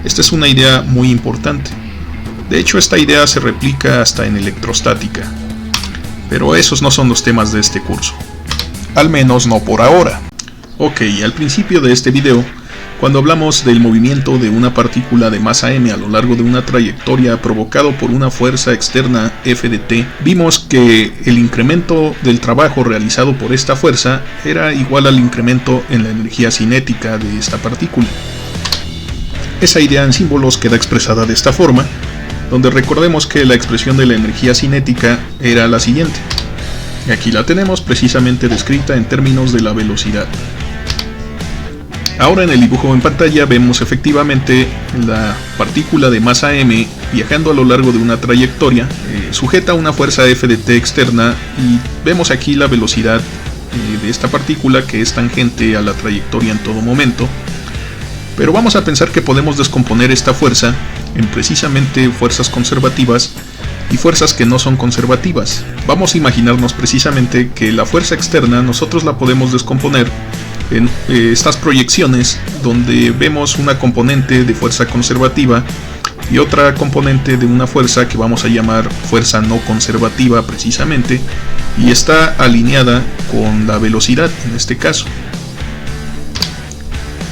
Esta es una idea muy importante. De hecho, esta idea se replica hasta en electrostática. Pero esos no son los temas de este curso. Al menos no por ahora. Ok, al principio de este video, cuando hablamos del movimiento de una partícula de masa m a lo largo de una trayectoria provocado por una fuerza externa F de t, vimos que el incremento del trabajo realizado por esta fuerza era igual al incremento en la energía cinética de esta partícula. Esa idea en símbolos queda expresada de esta forma, donde recordemos que la expresión de la energía cinética era la siguiente. Aquí la tenemos precisamente descrita en términos de la velocidad. Ahora en el dibujo en pantalla vemos efectivamente la partícula de masa m viajando a lo largo de una trayectoria sujeta a una fuerza F de t externa, y vemos aquí la velocidad de esta partícula que es tangente a la trayectoria en todo momento. Pero vamos a pensar que podemos descomponer esta fuerza en precisamente fuerzas conservativas y fuerzas que no son conservativas. Vamos a imaginarnos precisamente que la fuerza externa nosotros la podemos descomponer en estas proyecciones donde vemos una componente de fuerza conservativa y otra componente de una fuerza que vamos a llamar fuerza no conservativa precisamente, y está alineada con la velocidad en este caso.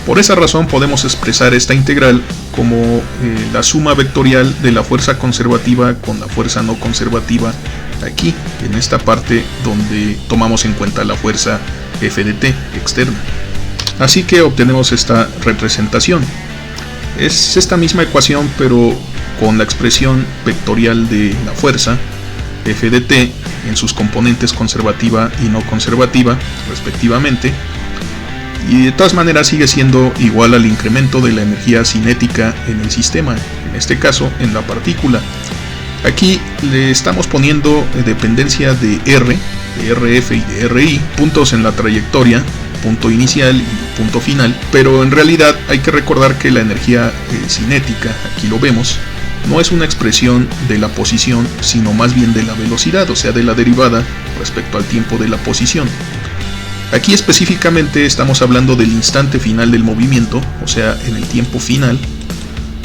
Por esa razón podemos expresar esta integral como la suma vectorial de la fuerza conservativa con la fuerza no conservativa aquí, en esta parte donde tomamos en cuenta la fuerza F de t externa. Así que obtenemos esta representación. Es esta misma ecuación pero con la expresión vectorial de la fuerza F de t en sus componentes conservativa y no conservativa respectivamente, y de todas maneras sigue siendo igual al incremento de la energía cinética en el sistema, en este caso en la partícula. Aquí le estamos poniendo dependencia de R, de RF y de RI, puntos en la trayectoria, punto inicial y punto final, pero en realidad hay que recordar que la energía cinética, aquí lo vemos, no es una expresión de la posición, sino más bien de la velocidad, o sea, de la derivada respecto al tiempo de la posición. Aquí específicamente estamos hablando del instante final del movimiento, o sea, en el tiempo final,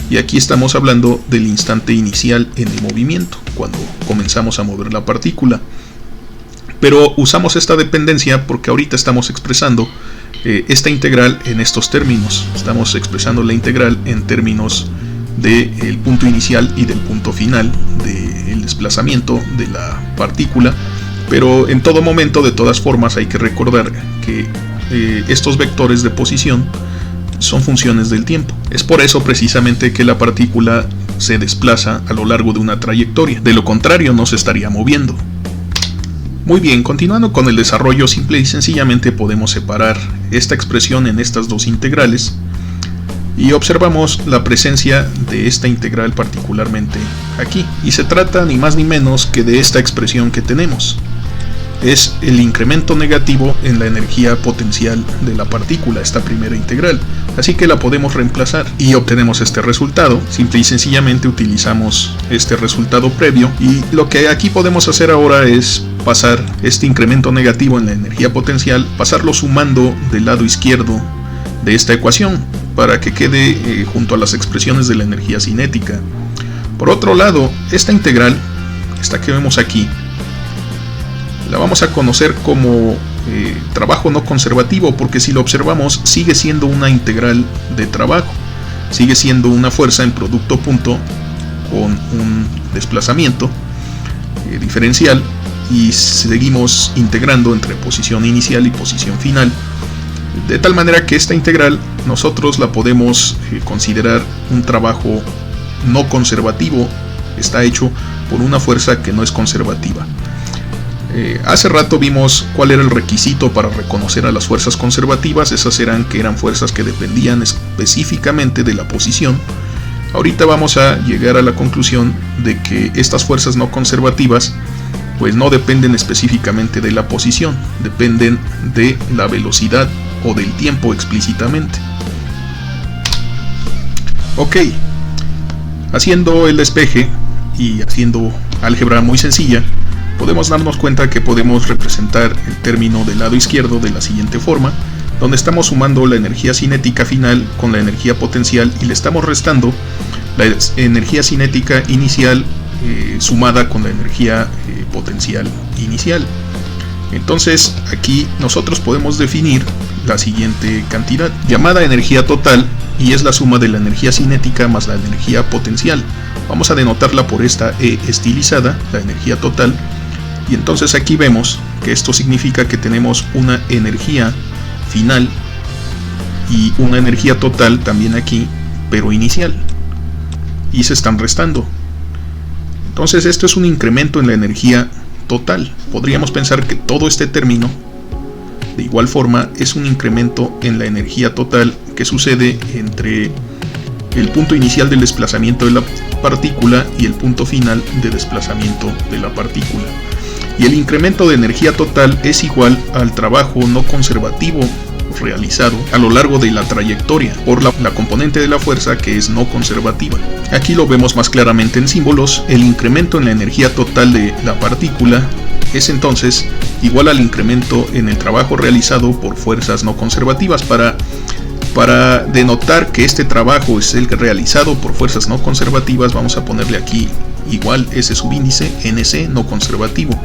y aquí estamos hablando del instante inicial en el movimiento, cuando comenzamos a mover la partícula. Pero usamos esta dependencia porque ahorita estamos expresando esta integral en estos términos. Estamos expresando la integral en términos del punto inicial y del punto final del desplazamiento de la partícula. Pero en todo momento, de todas formas, hay que recordar que estos vectores de posición son funciones del tiempo. Es por eso precisamente que la partícula se desplaza a lo largo de una trayectoria. De lo contrario, no se estaría moviendo. Muy bien, continuando con el desarrollo, simple y sencillamente podemos separar esta expresión en estas dos integrales y observamos la presencia de esta integral particularmente aquí. Y se trata ni más ni menos que de esta expresión que tenemos. Es el incremento negativo en la energía potencial de la partícula, esta primera integral. Así que la podemos reemplazar y obtenemos este resultado. Simple y sencillamente utilizamos este resultado previo y lo que aquí podemos hacer ahora es pasar este incremento negativo en la energía potencial, pasarlo sumando del lado izquierdo de esta ecuación para que quede junto a las expresiones de la energía cinética. Por otro lado, esta integral, esta que vemos aquí, la vamos a conocer como trabajo no conservativo, porque si lo observamos sigue siendo una integral de trabajo, sigue siendo una fuerza en producto punto con un desplazamiento diferencial, y seguimos integrando entre posición inicial y posición final, de tal manera que esta integral nosotros la podemos considerar un trabajo no conservativo, está hecho por una fuerza que no es conservativa. Hace rato vimos cuál era el requisito para reconocer a las fuerzas conservativas. Esas eran fuerzas que dependían específicamente de la posición. Ahorita vamos a llegar a la conclusión de que estas fuerzas no conservativas pues no dependen específicamente de la posición, dependen de la velocidad o del tiempo explícitamente. Ok, haciendo el despeje y haciendo álgebra muy sencilla, podemos darnos cuenta que podemos representar el término del lado izquierdo de la siguiente forma, donde estamos sumando la energía cinética final con la energía potencial y le estamos restando la energía cinética inicial sumada con la energía potencial inicial. Entonces aquí nosotros podemos definir la siguiente cantidad llamada energía total, y es la suma de la energía cinética más la energía potencial. Vamos a denotarla por esta E estilizada, la energía total. Y entonces aquí vemos que esto significa que tenemos una energía final y una energía total también aquí, pero inicial, y se están restando. Entonces esto es un incremento en la energía total. Podríamos pensar que todo este término de igual forma es un incremento en la energía total que sucede entre el punto inicial del desplazamiento de la partícula y el punto final de desplazamiento de la partícula. Y el incremento de energía total es igual al trabajo no conservativo realizado a lo largo de la trayectoria por la componente de la fuerza que es no conservativa. Aquí lo vemos más claramente en símbolos. El incremento en la energía total de la partícula es entonces igual al incremento en el trabajo realizado por fuerzas no conservativas. Para denotar que este trabajo es el realizado por fuerzas no conservativas, vamos a ponerle aquí igual ese subíndice NC no conservativo.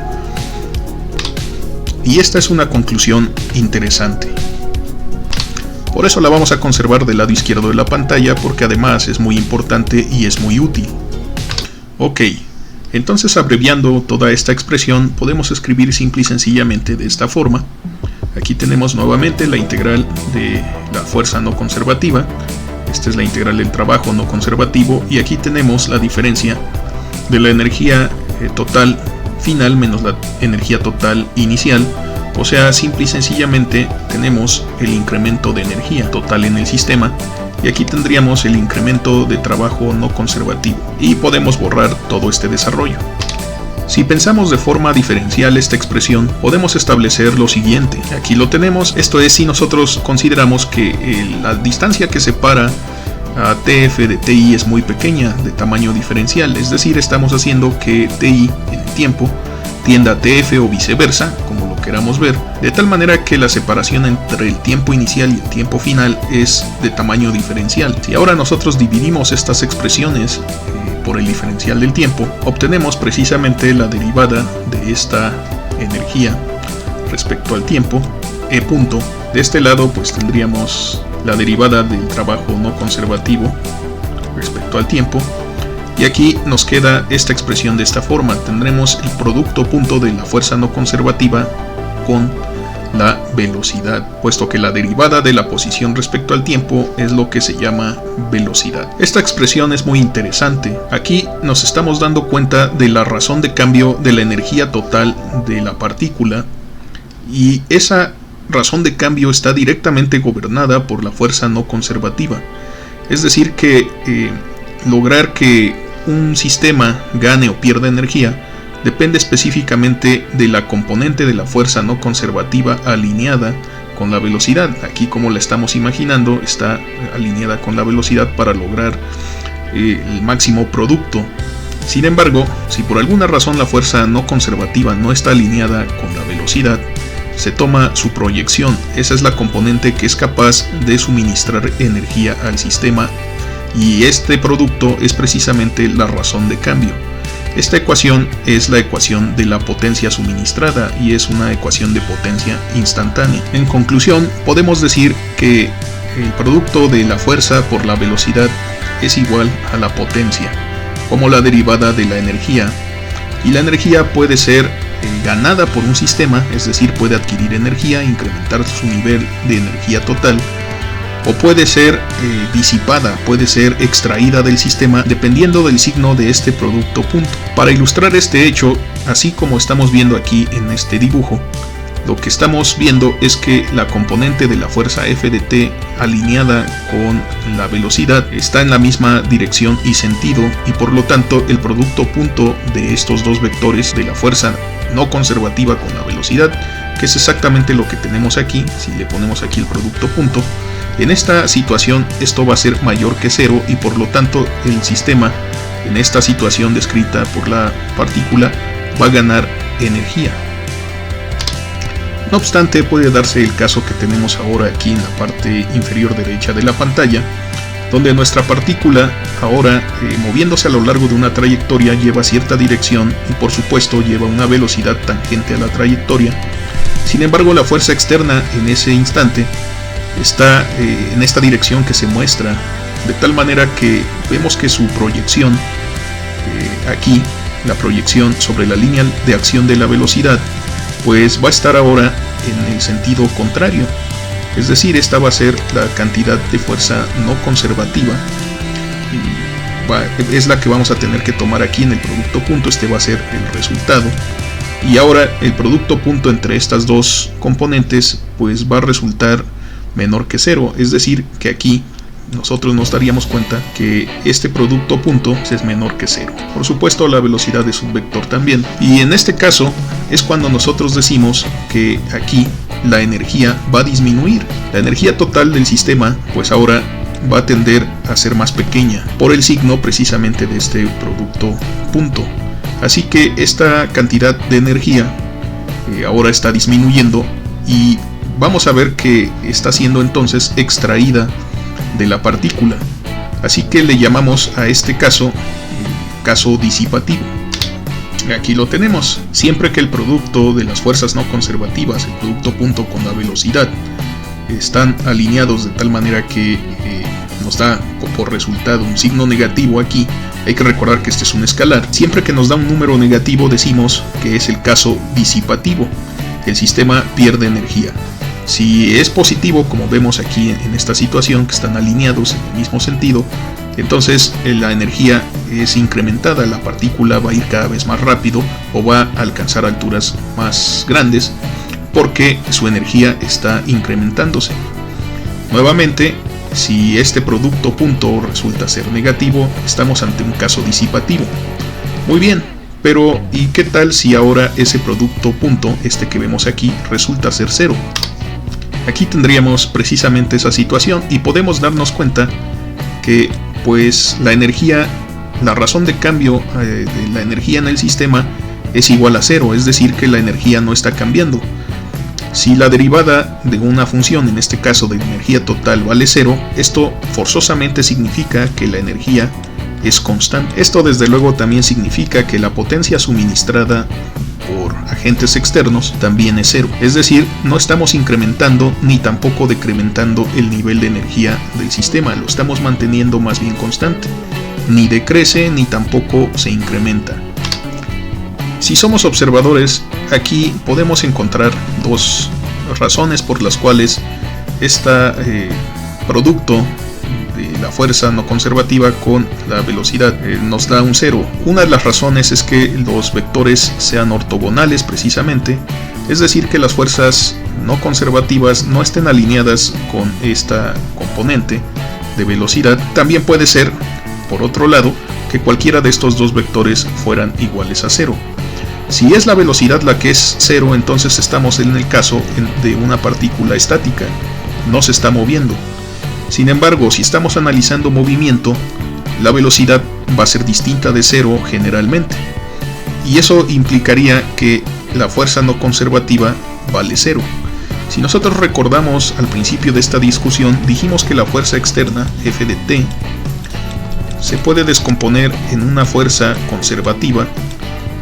Y esta es una conclusión interesante. Por eso la vamos a conservar del lado izquierdo de la pantalla, porque además es muy importante y es muy útil. Ok, entonces abreviando toda esta expresión podemos escribir simple y sencillamente de esta forma. Aquí tenemos nuevamente la integral de la fuerza no conservativa. Esta es la integral del trabajo no conservativo, y aquí tenemos la diferencia de la energía total final menos la energía total inicial. O sea, simple y sencillamente tenemos el incremento de energía total en el sistema, y aquí tendríamos el incremento de trabajo no conservativo, y podemos borrar todo este desarrollo. Si pensamos de forma diferencial esta expresión, podemos establecer lo siguiente. Aquí lo tenemos. Esto es si nosotros consideramos que la distancia que separa a TF de TI es muy pequeña, de tamaño diferencial, es decir, estamos haciendo que TI en el tiempo tienda a TF o viceversa, como lo queramos ver, de tal manera que la separación entre el tiempo inicial y el tiempo final es de tamaño diferencial. Si ahora nosotros dividimos estas expresiones por el diferencial del tiempo, obtenemos precisamente la derivada de esta energía respecto al tiempo, E punto. De este lado pues tendríamos la derivada del trabajo no conservativo respecto al tiempo. Y aquí nos queda esta expresión de esta forma. Tendremos el producto punto de la fuerza no conservativa con la velocidad, puesto que la derivada de la posición respecto al tiempo es lo que se llama velocidad. Esta expresión es muy interesante. Aquí nos estamos dando cuenta de la razón de cambio de la energía total de la partícula, y esa razón de cambio está directamente gobernada por la fuerza no conservativa. Es decir que lograr que un sistema gane o pierda energía depende específicamente de la componente de la fuerza no conservativa alineada con la velocidad. Aquí, como la estamos imaginando, está alineada con la velocidad para lograr el máximo producto. Sin embargo, si por alguna razón la fuerza no conservativa no está alineada con la velocidad, se toma su proyección. Esa es la componente que es capaz de suministrar energía al sistema, y este producto es precisamente la razón de cambio. Esta ecuación es la ecuación de la potencia suministrada y es una ecuación de potencia instantánea. En conclusión, podemos decir que el producto de la fuerza por la velocidad es igual a la potencia, como la derivada de la energía, y la energía puede ser ganada por un sistema, es decir, puede adquirir energía, incrementar su nivel de energía total, o puede ser disipada, puede ser extraída del sistema dependiendo del signo de este producto punto. Para ilustrar este hecho, así como estamos viendo aquí en este dibujo, lo que estamos viendo es que la componente de la fuerza F de t alineada con la velocidad está en la misma dirección y sentido, y por lo tanto el producto punto de estos dos vectores de la fuerza no conservativa con la velocidad, que es exactamente lo que tenemos aquí, si le ponemos aquí el producto punto, en esta situación esto va a ser mayor que cero, y por lo tanto el sistema en esta situación descrita por la partícula va a ganar energía. No obstante, puede darse el caso que tenemos ahora aquí en la parte inferior derecha de la pantalla, donde nuestra partícula ahora moviéndose a lo largo de una trayectoria lleva cierta dirección y por supuesto lleva una velocidad tangente a la trayectoria. Sin embargo, la fuerza externa en ese instante está en esta dirección que se muestra, de tal manera que vemos que su proyección aquí, la proyección sobre la línea de acción de la velocidad, pues va a estar ahora en el sentido contrario. Es decir, esta va a ser la cantidad de fuerza no conservativa, es la que vamos a tener que tomar aquí en el producto punto. Este va a ser el resultado, y ahora el producto punto entre estas dos componentes pues va a resultar menor que cero, es decir que aquí nosotros nos daríamos cuenta que este producto punto es menor que cero. Por supuesto, la velocidad es un vector también, y en este caso es cuando nosotros decimos que aquí la energía va a disminuir. La energía total del sistema pues ahora va a tender a ser más pequeña por el signo precisamente de este producto punto. Así que esta cantidad de energía ahora está disminuyendo, y vamos a ver que está siendo entonces extraída de la partícula. Así que le llamamos a este caso caso disipativo. Aquí lo tenemos. Siempre que el producto de las fuerzas no conservativas, el producto punto con la velocidad, están alineados de tal manera que nos da por resultado un signo negativo aquí, hay que recordar que este es un escalar. Siempre que nos da un número negativo decimos que es el caso disipativo. El sistema pierde energía. Si es positivo, como vemos aquí en esta situación, que están alineados en el mismo sentido, entonces la energía es incrementada, la partícula va a ir cada vez más rápido o va a alcanzar alturas más grandes porque su energía está incrementándose. Nuevamente, si este producto punto resulta ser negativo, estamos ante un caso disipativo. Muy bien, pero ¿y qué tal si ahora ese producto punto, este que vemos aquí, resulta ser cero? Aquí tendríamos precisamente esa situación y podemos darnos cuenta que pues la razón de cambio de la energía en el sistema es igual a cero, es decir que la energía no está cambiando. Si la derivada de una función, en este caso de energía total, vale cero, esto forzosamente significa que la energía es constante. Esto desde luego también significa que la potencia suministrada por agentes externos también es cero, es decir, no estamos incrementando ni tampoco decrementando el nivel de energía del sistema, lo estamos manteniendo más bien constante, ni decrece ni tampoco se incrementa. Si somos observadores, aquí podemos encontrar dos razones por las cuales este producto de la fuerza no conservativa con la velocidad nos da un cero. Una de las razones es que los vectores sean ortogonales precisamente, es decir que las fuerzas no conservativas no estén alineadas con esta componente de velocidad. También puede ser, por otro lado, que cualquiera de estos dos vectores fueran iguales a cero. Si es la velocidad la que es cero, entonces estamos en el caso de una partícula estática, no se está moviendo. Sin embargo, si estamos analizando movimiento, la velocidad va a ser distinta de cero generalmente, y eso implicaría que la fuerza no conservativa vale cero. Si nosotros recordamos al principio de esta discusión, dijimos que la fuerza externa, F de t, se puede descomponer en una fuerza conservativa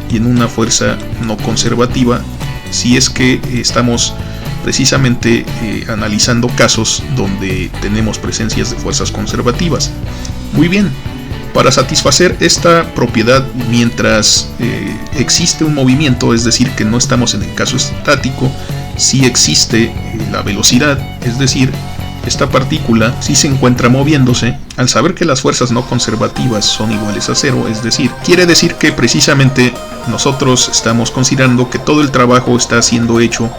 y en una fuerza no conservativa si es que estamos precisamente analizando casos donde tenemos presencias de fuerzas conservativas. Muy bien, para satisfacer esta propiedad mientras existe un movimiento, es decir que no estamos en el caso estático, sí existe la velocidad, es decir, esta partícula sí se encuentra moviéndose. Al saber que las fuerzas no conservativas son iguales a cero, es decir, quiere decir que precisamente nosotros estamos considerando que todo el trabajo está siendo hecho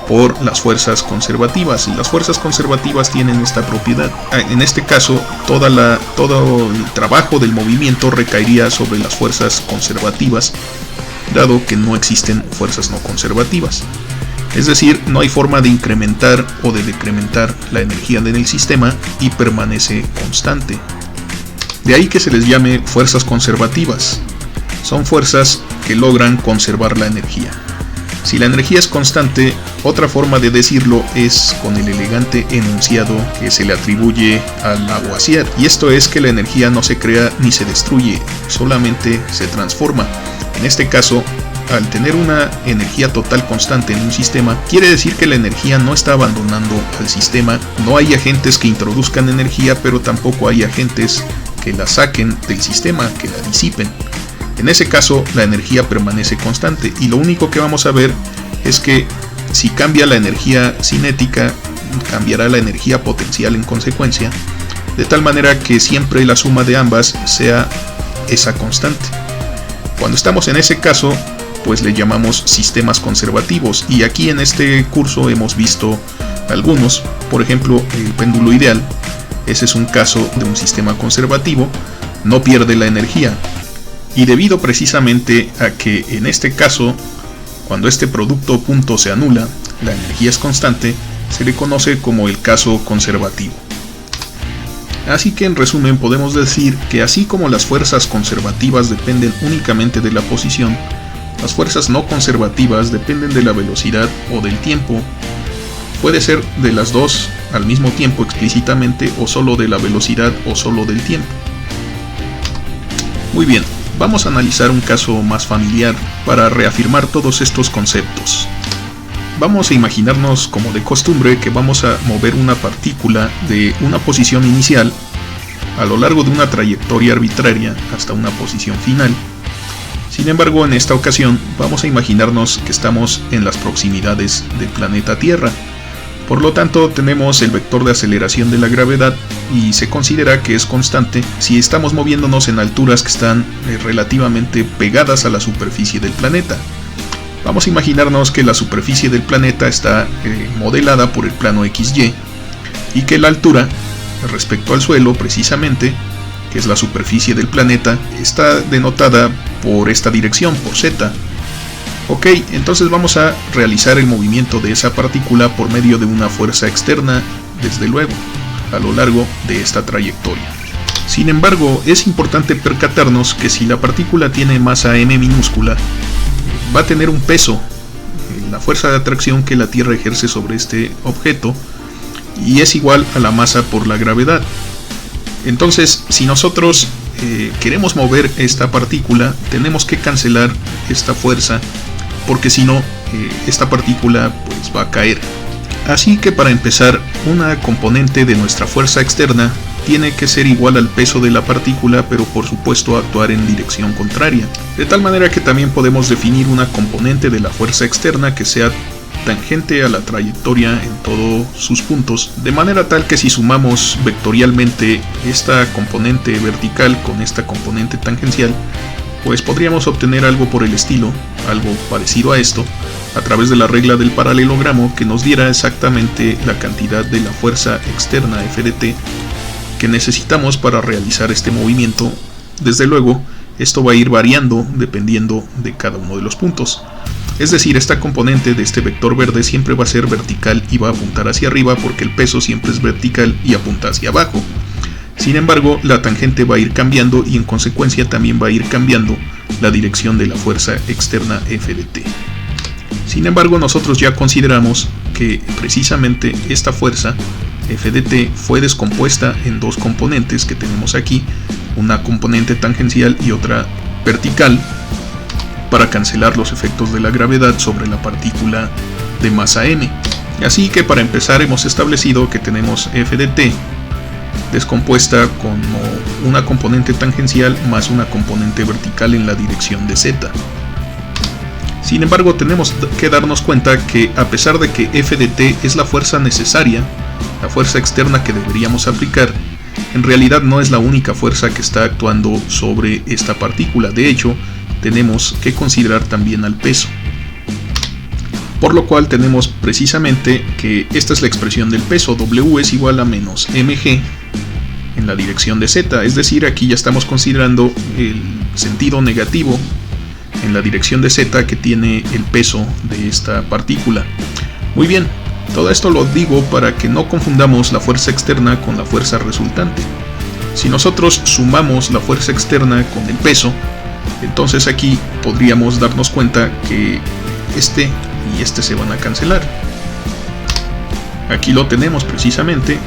por las fuerzas conservativas, y las fuerzas conservativas tienen esta propiedad. En este caso, todo el trabajo del movimiento recaería sobre las fuerzas conservativas, dado que no existen fuerzas no conservativas. Es decir, no hay forma de incrementar o de decrementar la energía en el sistema y permanece constante. De ahí que se les llame fuerzas conservativas. Son fuerzas que logran conservar la energía. Si la energía es constante, otra forma de decirlo es con el elegante enunciado que se le atribuye a Lavoisier, y esto es que la energía no se crea ni se destruye, solamente se transforma. En este caso, al tener una energía total constante en un sistema, quiere decir que la energía no está abandonando al sistema. No hay agentes que introduzcan energía, pero tampoco hay agentes que la saquen del sistema, que la disipen. En ese caso, la energía permanece constante, y lo único que vamos a ver es que si cambia la energía cinética, cambiará la energía potencial en consecuencia, de tal manera que siempre la suma de ambas sea esa constante. Cuando estamos en ese caso, pues le llamamos sistemas conservativos, y aquí en este curso hemos visto algunos. Por ejemplo, el péndulo ideal, ese es un caso de un sistema conservativo, no pierde la energía, y debido precisamente a que en este caso, cuando este producto punto se anula, la energía es constante, se le conoce como el caso conservativo. Así que en resumen podemos decir que así como las fuerzas conservativas dependen únicamente de la posición, las fuerzas no conservativas dependen de la velocidad o del tiempo. Puede ser de las dos al mismo tiempo explícitamente, o solo de la velocidad o solo del tiempo. Muy bien, vamos a analizar un caso más familiar para reafirmar todos estos conceptos. Vamos a imaginarnos, como de costumbre, que vamos a mover una partícula de una posición inicial a lo largo de una trayectoria arbitraria hasta una posición final. Sin embargo, en esta ocasión vamos a imaginarnos que estamos en las proximidades del planeta Tierra. Por lo tanto, tenemos el vector de aceleración de la gravedad y se considera que es constante si estamos moviéndonos en alturas que están relativamente pegadas a la superficie del planeta. Vamos a imaginarnos que la superficie del planeta está modelada por el plano XY, y que la altura respecto al suelo, precisamente, que es la superficie del planeta, está denotada por esta dirección, por Z. Ok, entonces vamos a realizar el movimiento de esa partícula por medio de una fuerza externa, desde luego, a lo largo de esta trayectoria. Sin embargo, es importante percatarnos que si la partícula tiene masa m minúscula, va a tener un peso, la fuerza de atracción que la Tierra ejerce sobre este objeto, y es igual a la masa por la gravedad. Entonces, si nosotros queremos mover esta partícula, tenemos que cancelar esta fuerza, porque si no, esta partícula pues va a caer. Así que para empezar, una componente de nuestra fuerza externa tiene que ser igual al peso de la partícula, pero por supuesto actuar en dirección contraria. De tal manera que también podemos definir una componente de la fuerza externa que sea tangente a la trayectoria en todos sus puntos, de manera tal que si sumamos vectorialmente esta componente vertical con esta componente tangencial, pues podríamos obtener algo por el estilo, algo parecido a esto, a través de la regla del paralelogramo que nos diera exactamente la cantidad de la fuerza externa FDT que necesitamos para realizar este movimiento. Desde luego, esto va a ir variando dependiendo de cada uno de los puntos. Es decir, esta componente de este vector verde siempre va a ser vertical y va a apuntar hacia arriba porque el peso siempre es vertical y apunta hacia abajo. Sin embargo, la tangente va a ir cambiando y en consecuencia también va a ir cambiando la dirección de la fuerza externa FDT. Sin embargo, nosotros ya consideramos que precisamente esta fuerza FDT fue descompuesta en dos componentes que tenemos aquí, una componente tangencial y otra vertical, para cancelar los efectos de la gravedad sobre la partícula de masa m. Así que para empezar hemos establecido que tenemos FDT descompuesta como una componente tangencial más una componente vertical en la dirección de z. Sin embargo, tenemos que darnos cuenta que a pesar de que FDT es la fuerza necesaria, la fuerza externa que deberíamos aplicar, en realidad no es la única fuerza que está actuando sobre esta partícula. De hecho, tenemos que considerar también al peso. Por lo cual tenemos precisamente que esta es la expresión del peso, W es igual a menos mg en la dirección de z, es decir, aquí ya estamos considerando el sentido negativo en la dirección de z que tiene el peso de esta partícula. Muy bien, todo esto lo digo para que no confundamos la fuerza externa con la fuerza resultante. Si nosotros sumamos la fuerza externa con el peso, entonces aquí podríamos darnos cuenta que este y este se van a cancelar. Aquí lo tenemos precisamente.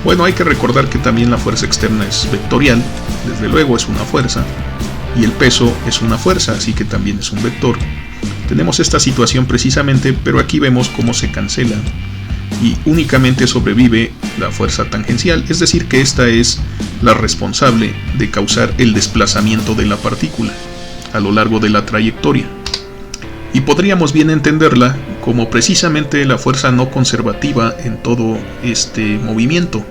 Bueno, hay que recordar que también la fuerza externa es vectorial, desde luego es una fuerza, y el peso es una fuerza, así que también es un vector. Tenemos esta situación precisamente, pero aquí vemos cómo se cancela y únicamente sobrevive la fuerza tangencial, es decir que esta es la responsable de causar el desplazamiento de la partícula a lo largo de la trayectoria. Y podríamos bien entenderla como precisamente la fuerza no conservativa en todo este movimiento.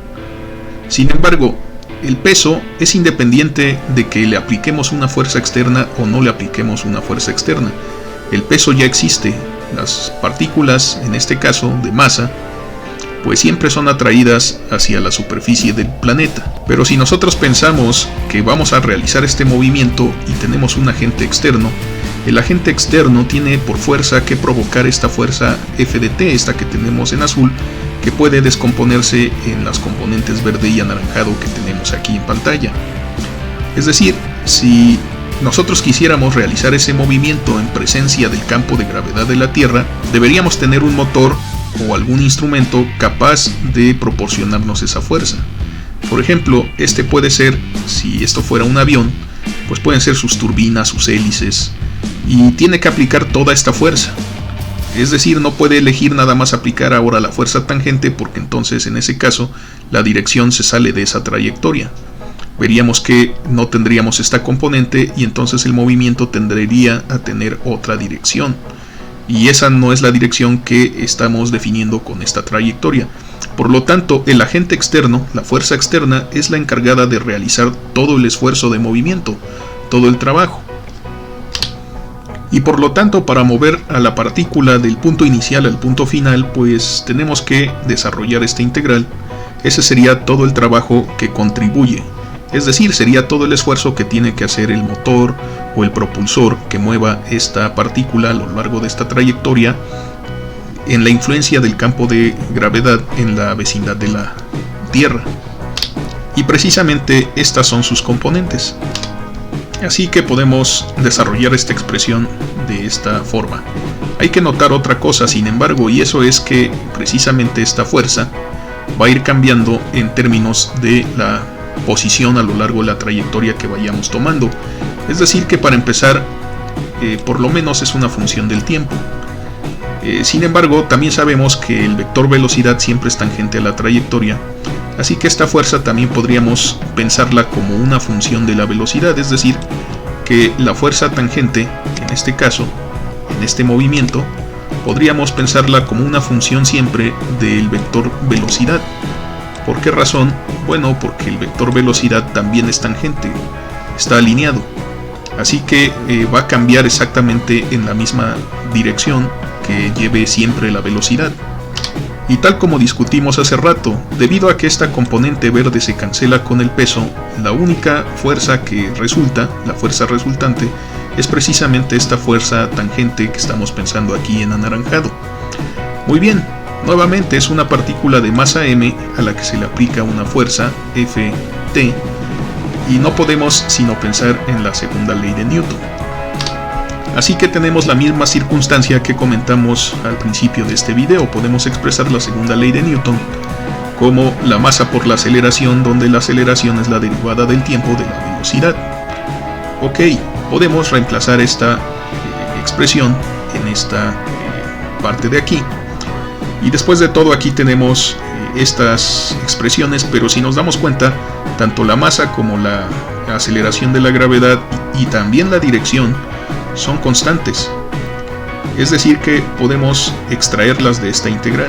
Sin embargo, el peso es independiente de que le apliquemos una fuerza externa o no le apliquemos una fuerza externa. El peso ya existe. Las partículas, en este caso de masa, pues siempre son atraídas hacia la superficie del planeta. Pero si nosotros pensamos que vamos a realizar este movimiento y tenemos un agente externo, el agente externo tiene por fuerza que provocar esta fuerza FDT, esta que tenemos en azul, que puede descomponerse en las componentes verde y anaranjado que tenemos aquí en pantalla. Es decir, si nosotros quisiéramos realizar ese movimiento en presencia del campo de gravedad de la Tierra, deberíamos tener un motor o algún instrumento capaz de proporcionarnos esa fuerza. Por ejemplo, este puede ser, si esto fuera un avión, pues pueden ser sus turbinas, sus hélices, y tiene que aplicar toda esta fuerza. Es decir, no puede elegir nada más aplicar ahora la fuerza tangente, porque entonces en ese caso la dirección se sale de esa trayectoria. Veríamos que no tendríamos esta componente y entonces el movimiento tendría a tener otra dirección. Y esa no es la dirección que estamos definiendo con esta trayectoria. Por lo tanto, el agente externo, la fuerza externa, es la encargada de realizar todo el esfuerzo de movimiento, todo el trabajo. Y por lo tanto, para mover a la partícula del punto inicial al punto final, pues tenemos que desarrollar esta integral. Ese sería todo el trabajo que contribuye. Es decir, sería todo el esfuerzo que tiene que hacer el motor o el propulsor que mueva esta partícula a lo largo de esta trayectoria en la influencia del campo de gravedad en la vecindad de la Tierra. y precisamente estas son sus componentes. Así que podemos desarrollar esta expresión de esta forma. Hay que notar otra cosa, sin embargo, y eso es que precisamente esta fuerza va a ir cambiando en términos de la posición a lo largo de la trayectoria que vayamos tomando. Es decir, que para empezar, por lo menos es una función del tiempo. Sin embargo, también sabemos que el vector velocidad siempre es tangente a la trayectoria, así que esta fuerza también podríamos pensarla como una función de la velocidad, es decir, que la fuerza tangente, en este caso, en este movimiento, podríamos pensarla como una función siempre del vector velocidad. ¿Por qué razón? Bueno, porque el vector velocidad también es tangente, está alineado. Así que va a cambiar exactamente en la misma dirección que lleve siempre la velocidad. Y tal como discutimos hace rato, debido a que esta componente verde se cancela con el peso, la única fuerza que resulta, la fuerza resultante, es precisamente esta fuerza tangente que estamos pensando aquí en anaranjado. Muy bien, nuevamente es una partícula de masa m a la que se le aplica una fuerza Ft, y no podemos sino pensar en la segunda ley de Newton. Así que tenemos la misma circunstancia que comentamos al principio de este video. Podemos expresar la segunda ley de Newton como la masa por la aceleración, donde la aceleración es la derivada del tiempo de la velocidad. Ok, podemos reemplazar esta expresión en esta parte de aquí. Y después de todo aquí tenemos estas expresiones, pero si nos damos cuenta, tanto la masa como la aceleración de la gravedad y también la dirección son constantes. Es decir que podemos extraerlas de esta integral.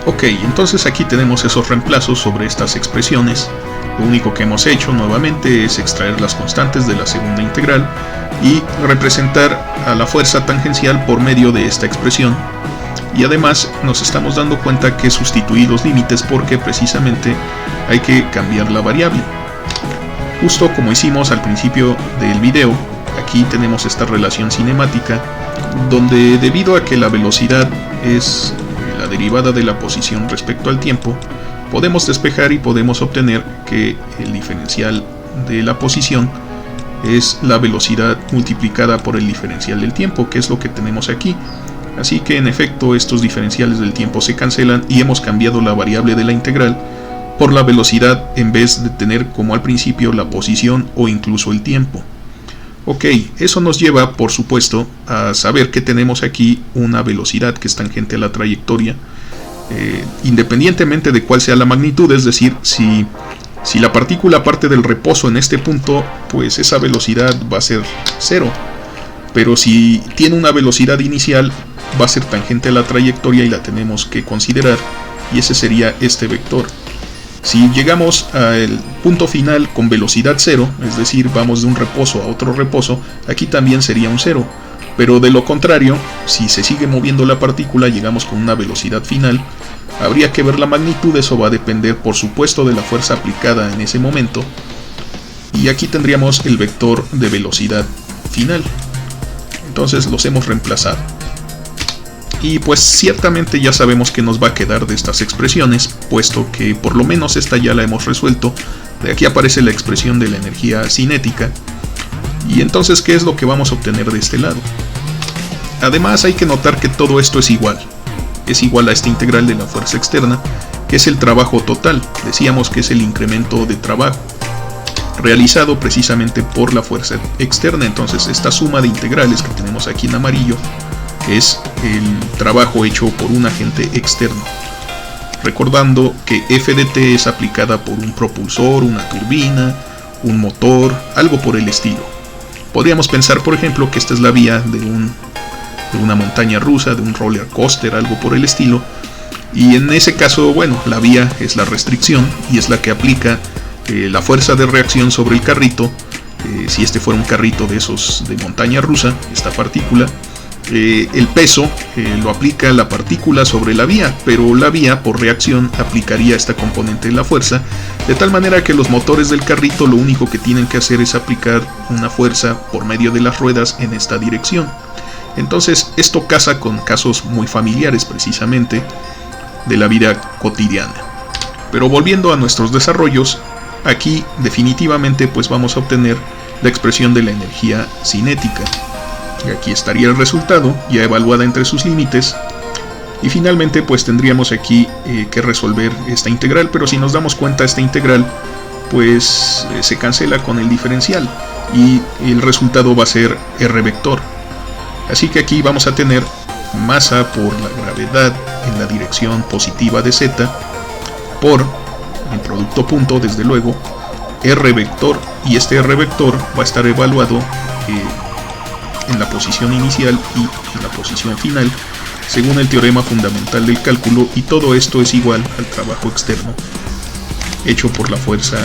Ok, entonces aquí tenemos esos reemplazos sobre estas expresiones. Lo único que hemos hecho nuevamente es extraer las constantes de la segunda integral y representar a la fuerza tangencial por medio de esta expresión. Y además nos estamos dando cuenta que sustituí los límites porque precisamente hay que cambiar la variable. Justo como hicimos al principio del video, aquí tenemos esta relación cinemática donde debido a que la velocidad es la derivada de la posición respecto al tiempo, podemos despejar y podemos obtener que el diferencial de la posición es la velocidad multiplicada por el diferencial del tiempo, que es lo que tenemos aquí. Así que en efecto estos diferenciales del tiempo se cancelan y hemos cambiado la variable de la integral por la velocidad en vez de tener como al principio la posición o incluso el tiempo. Ok, eso nos lleva por supuesto a saber que tenemos aquí una velocidad que es tangente a la trayectoria, independientemente de cuál sea la magnitud, es decir, si la partícula parte del reposo en este punto, pues esa velocidad va a ser 0. Pero si tiene una velocidad inicial, va a ser tangente a la trayectoria y la tenemos que considerar, y ese sería este vector. Si llegamos al punto final con velocidad 0, es decir, vamos de un reposo a otro reposo, aquí también sería un 0. Pero de lo contrario, si se sigue moviendo la partícula, llegamos con una velocidad final, habría que ver la magnitud, eso va a depender por supuesto de la fuerza aplicada en ese momento, y aquí tendríamos el vector de velocidad final. Entonces los hemos reemplazado. Y pues ciertamente ya sabemos que nos va a quedar de estas expresiones, puesto que por lo menos esta ya la hemos resuelto. De aquí aparece la expresión de la energía cinética. Y entonces, ¿qué es lo que vamos a obtener de este lado? Además hay que notar que todo esto es igual. Es igual a esta integral de la fuerza externa, que es el trabajo total. Decíamos que es el incremento de trabajo realizado precisamente por la fuerza externa. Entonces esta suma de integrales que tenemos aquí en amarillo es el trabajo hecho por un agente externo, recordando que F de t es aplicada por un propulsor, una turbina, un motor, algo por el estilo. Podríamos pensar por ejemplo que esta es la vía de una montaña rusa, de un roller coaster, algo por el estilo, y en ese caso, bueno, la vía es la restricción y es la que aplica la fuerza de reacción sobre el carrito. Si este fuera un carrito de esos de montaña rusa, esta partícula, el peso lo aplica la partícula sobre la vía, pero la vía por reacción aplicaría esta componente de la fuerza, de tal manera que los motores del carrito lo único que tienen que hacer es aplicar una fuerza por medio de las ruedas en esta dirección. Entonces esto casa con casos muy familiares precisamente de la vida cotidiana. Pero volviendo a nuestros desarrollos, aquí definitivamente pues vamos a obtener la expresión de la energía cinética. Y aquí estaría el resultado, ya evaluada entre sus límites. Y finalmente pues tendríamos aquí que resolver esta integral, pero si nos damos cuenta esta integral pues se cancela con el diferencial y el resultado va a ser r vector. Así que aquí vamos a tener masa por la gravedad en la dirección positiva de z por el producto punto, desde luego, r vector, y este r vector va a estar evaluado en la posición inicial y en la posición final según el teorema fundamental del cálculo, y todo esto es igual al trabajo externo hecho por la fuerza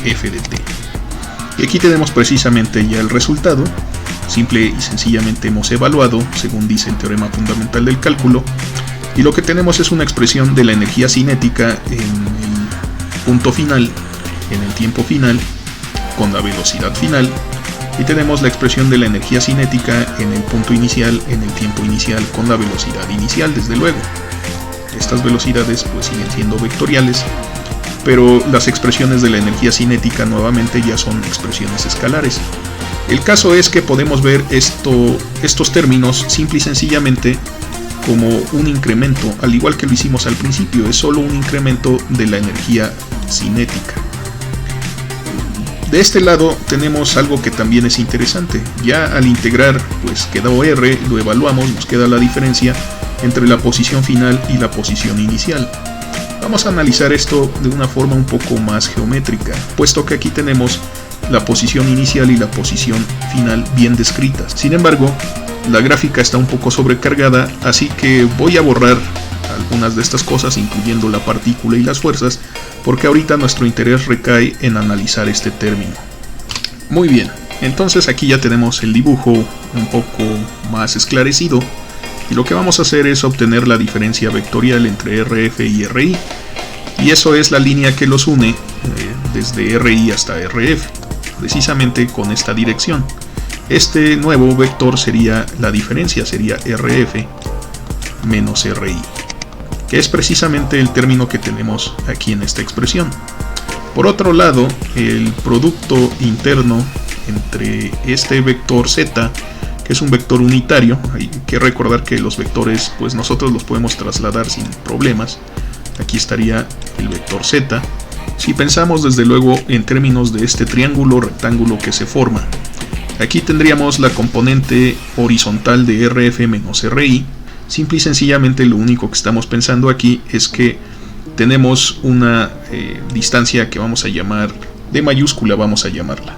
F de t. Y aquí tenemos precisamente ya el resultado. Simple y sencillamente hemos evaluado según dice el teorema fundamental del cálculo, y lo que tenemos es una expresión de la energía cinética en el punto final, en el tiempo final, con la velocidad final, y tenemos la expresión de la energía cinética en el punto inicial, en el tiempo inicial, con la velocidad inicial, desde luego. Estas velocidades pues siguen siendo vectoriales, pero las expresiones de la energía cinética nuevamente ya son expresiones escalares. El caso es que podemos ver estos términos simple y sencillamente como un incremento, al igual que lo hicimos al principio, es solo un incremento de la energía cinética. De este lado tenemos algo que también es interesante. Ya al integrar pues quedó r, lo evaluamos, nos queda la diferencia entre la posición final y la posición inicial. Vamos a analizar esto de una forma un poco más geométrica, puesto que aquí tenemos la posición inicial y la posición final bien descritas. Sin embargo, la gráfica está un poco sobrecargada, así que voy a borrar algunas de estas cosas, incluyendo la partícula y las fuerzas, porque ahorita nuestro interés recae en analizar este término. Muy bien, entonces aquí ya tenemos el dibujo un poco más esclarecido, y lo que vamos a hacer es obtener la diferencia vectorial entre RF y RI, y eso es la línea que los une desde RI hasta RF, precisamente con esta dirección. Este nuevo vector sería la diferencia, sería RF menos RI, que es precisamente el término que tenemos aquí en esta expresión. Por otro lado, el producto interno entre este vector z, que es un vector unitario, hay que recordar que los vectores pues nosotros los podemos trasladar sin problemas. Aquí estaría el vector z. Si pensamos desde luego en términos de este triángulo rectángulo que se forma, aquí tendríamos la componente horizontal de RF menos RI. Simple y sencillamente lo único que estamos pensando aquí es que tenemos una distancia que vamos a llamar D mayúscula, vamos a llamarla.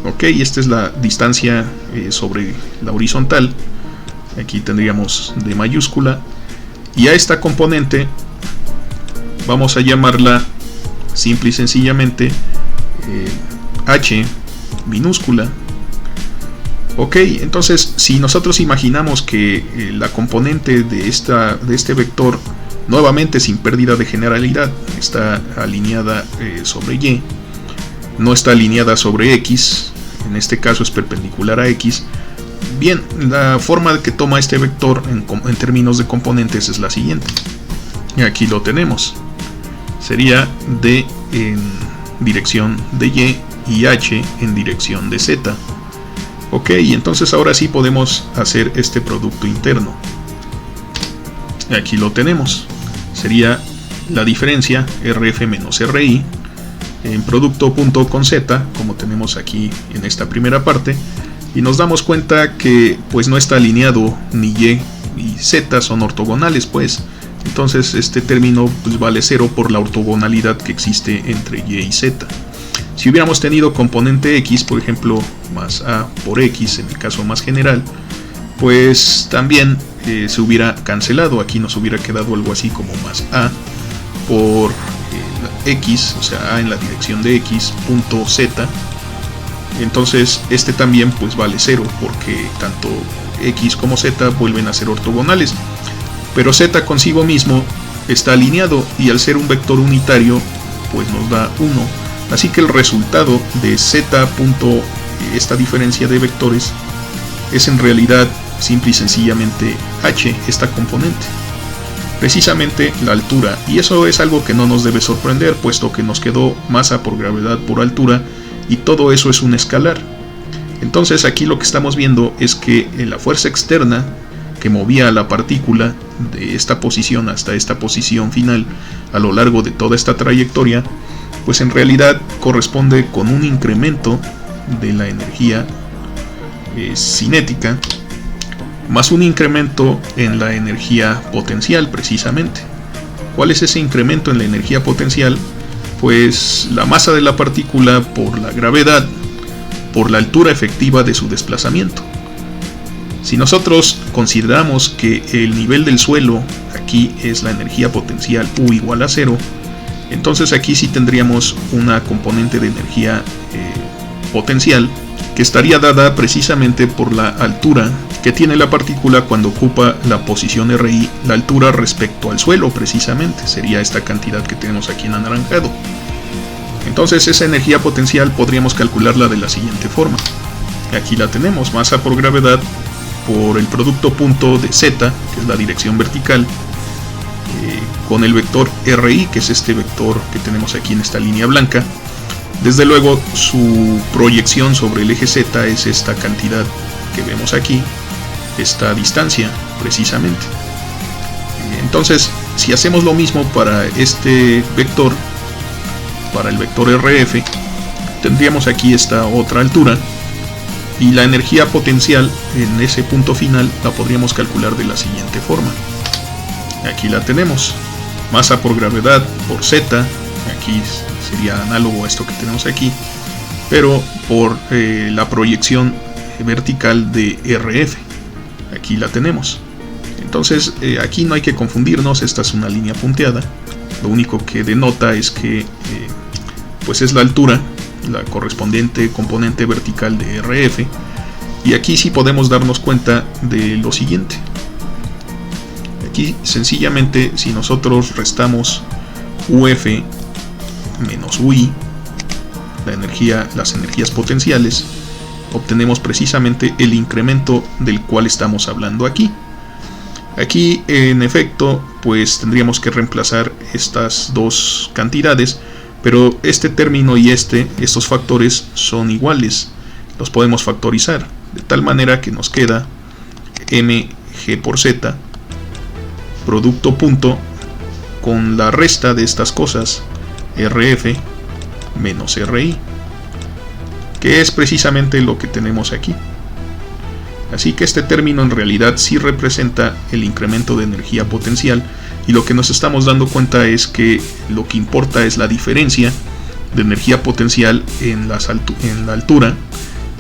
Ok, esta es la distancia sobre la horizontal. Aquí tendríamos D mayúscula, y a esta componente vamos a llamarla simple y sencillamente H minúscula. Ok, entonces si nosotros imaginamos que la componente de este vector, nuevamente sin pérdida de generalidad, está alineada sobre Y, no está alineada sobre X, en este caso es perpendicular a X, bien, la forma que toma este vector en términos de componentes es la siguiente. Y aquí lo tenemos. Sería D en dirección de Y y H en dirección de Z. Ok, y entonces ahora sí podemos hacer este producto interno. Aquí lo tenemos. Sería la diferencia RF menos RI en producto punto con Z, como tenemos aquí en esta primera parte, y nos damos cuenta que pues no está alineado, ni Y y Z son ortogonales, pues entonces este término pues vale 0 por la ortogonalidad que existe entre Y y Z. Si hubiéramos tenido componente X, por ejemplo, más A por X, en el caso más general, pues también se hubiera cancelado. Aquí nos hubiera quedado algo así como más A por X, o sea, A en la dirección de X, punto Z. Entonces este también pues vale 0, porque tanto X como Z vuelven a ser ortogonales. Pero Z consigo mismo está alineado, y al ser un vector unitario pues nos da 1. Así que el resultado de Z punto esta diferencia de vectores es en realidad simple y sencillamente H, esta componente. precisamente la altura, y eso es algo que no nos debe sorprender, puesto que nos quedó masa por gravedad por altura, y todo eso es un escalar. Entonces aquí lo que estamos viendo es que la fuerza externa que movía a la partícula de esta posición hasta esta posición final a lo largo de toda esta trayectoria, pues en realidad corresponde con un incremento de la energía cinética más un incremento en la energía potencial precisamente. ¿Cuál es ese incremento en la energía potencial? Pues la masa de la partícula por la gravedad por la altura efectiva de su desplazamiento. Si nosotros consideramos que el nivel del suelo aquí es la energía potencial U igual a 0, entonces aquí sí tendríamos una componente de energía potencial que estaría dada precisamente por la altura que tiene la partícula cuando ocupa la posición RI, la altura respecto al suelo precisamente, sería esta cantidad que tenemos aquí en anaranjado. Entonces esa energía potencial podríamos calcularla de la siguiente forma. Aquí la tenemos, masa por gravedad por el producto punto de Z, que es la dirección vertical, con el vector RI, que es este vector que tenemos aquí en esta línea blanca. Desde luego su proyección sobre el eje Z es esta cantidad que vemos aquí, esta distancia precisamente. Entonces, si hacemos lo mismo para este vector, para el vector RF, tendríamos aquí esta otra altura, y la energía potencial en ese punto final la podríamos calcular de la siguiente forma. Aquí la tenemos, masa por gravedad por Z, aquí sería análogo a esto que tenemos aquí, pero por la proyección vertical de RF, aquí la tenemos. Entonces aquí no hay que confundirnos, esta es una línea punteada, lo único que denota es que pues es la altura, la correspondiente componente vertical de RF, y aquí sí podemos darnos cuenta de lo siguiente. Aquí sencillamente, si nosotros restamos UF menos UI, las energías potenciales, obtenemos precisamente el incremento del cual estamos hablando aquí. Aquí en efecto pues tendríamos que reemplazar estas dos cantidades, pero este término y estos factores son iguales, los podemos factorizar, de tal manera que nos queda mg por z, producto punto, con la resta de estas cosas, rf menos ri, que es precisamente lo que tenemos aquí. Así que este término en realidad sí representa el incremento de energía potencial, y lo que nos estamos dando cuenta es que lo que importa es la diferencia de energía potencial en la altura,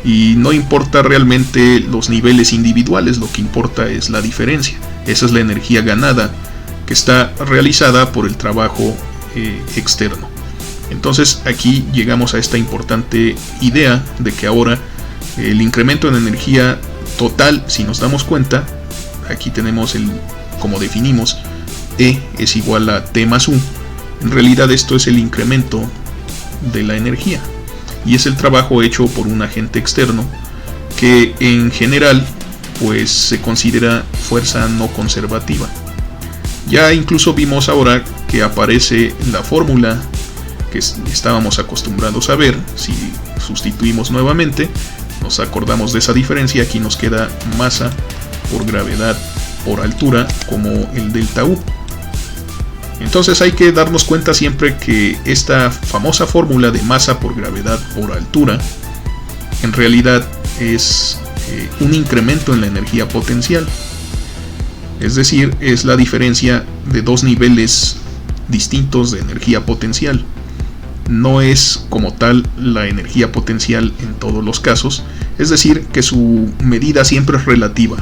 y no importa realmente los niveles individuales, lo que importa es la diferencia. Esa es la energía ganada que está realizada por el trabajo externo. Entonces aquí llegamos a esta importante idea de que ahora el incremento en energía total, si nos damos cuenta, aquí tenemos como definimos, E es igual a T más U. En realidad esto es el incremento de la energía, y es el trabajo hecho por un agente externo que en general pues se considera fuerza no conservativa. Ya incluso vimos ahora que aparece la fórmula que estábamos acostumbrados a ver. Si sustituimos nuevamente, nos acordamos de esa diferencia. Aquí nos queda masa por gravedad por altura como el delta U. Entonces hay que darnos cuenta siempre que esta famosa fórmula de masa por gravedad por altura en realidad es un incremento en la energía potencial. Es decir, es la diferencia de dos niveles distintos de energía potencial. No es como tal la energía potencial en todos los casos, es decir, que su medida siempre es relativa.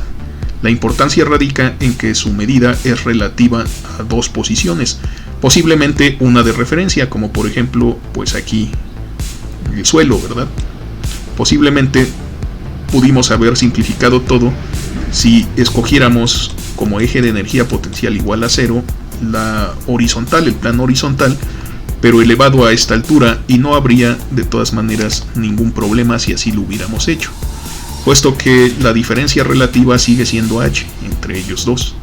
La importancia radica en que su medida es relativa a dos posiciones, posiblemente una de referencia, como por ejemplo, pues aquí el suelo, ¿verdad? Posiblemente pudimos haber simplificado todo si escogiéramos como eje de energía potencial igual a 0 la horizontal, el plano horizontal, pero elevado a esta altura, y no habría de todas maneras ningún problema si así lo hubiéramos hecho, puesto que la diferencia relativa sigue siendo h entre ellos dos.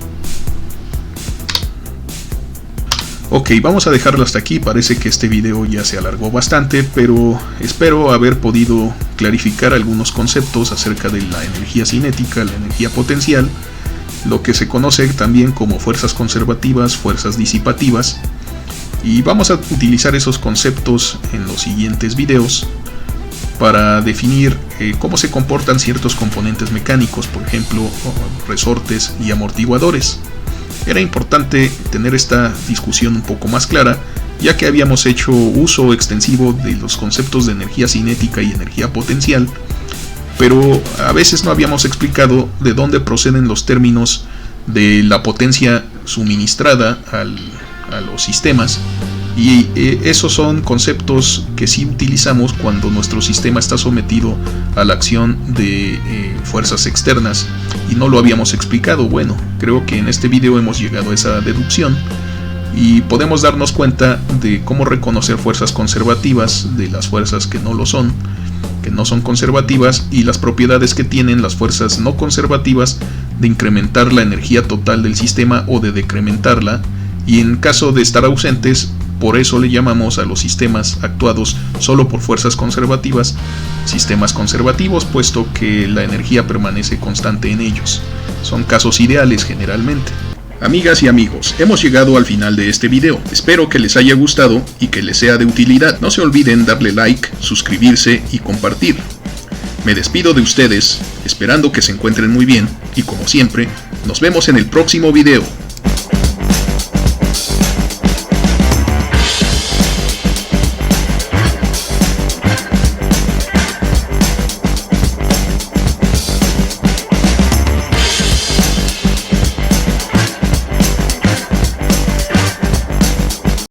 Ok, vamos a dejarlo hasta aquí. Parece que este video ya se alargó bastante, pero espero haber podido clarificar algunos conceptos acerca de la energía cinética, la energía potencial, lo que se conoce también como fuerzas conservativas, fuerzas disipativas, y vamos a utilizar esos conceptos en los siguientes videos para definir cómo se comportan ciertos componentes mecánicos, por ejemplo, resortes y amortiguadores. Era importante tener esta discusión un poco más clara, ya que habíamos hecho uso extensivo de los conceptos de energía cinética y energía potencial, pero a veces no habíamos explicado de dónde proceden los términos de la potencia suministrada a los sistemas, y esos son conceptos que sí utilizamos cuando nuestro sistema está sometido a la acción de fuerzas externas, y no lo habíamos explicado. Bueno, creo que en este video hemos llegado a esa deducción y podemos darnos cuenta de cómo reconocer fuerzas conservativas de las fuerzas que no lo son, que no son conservativas, y las propiedades que tienen las fuerzas no conservativas de incrementar la energía total del sistema o de decrementarla, y en caso de estar ausentes, por eso le llamamos a los sistemas actuados solo por fuerzas conservativas sistemas conservativos, puesto que la energía permanece constante en ellos. Son casos ideales generalmente. Amigas y amigos, hemos llegado al final de este video. Espero que les haya gustado y que les sea de utilidad. No se olviden darle like, suscribirse y compartir. Me despido de ustedes, esperando que se encuentren muy bien, y como siempre, nos vemos en el próximo video.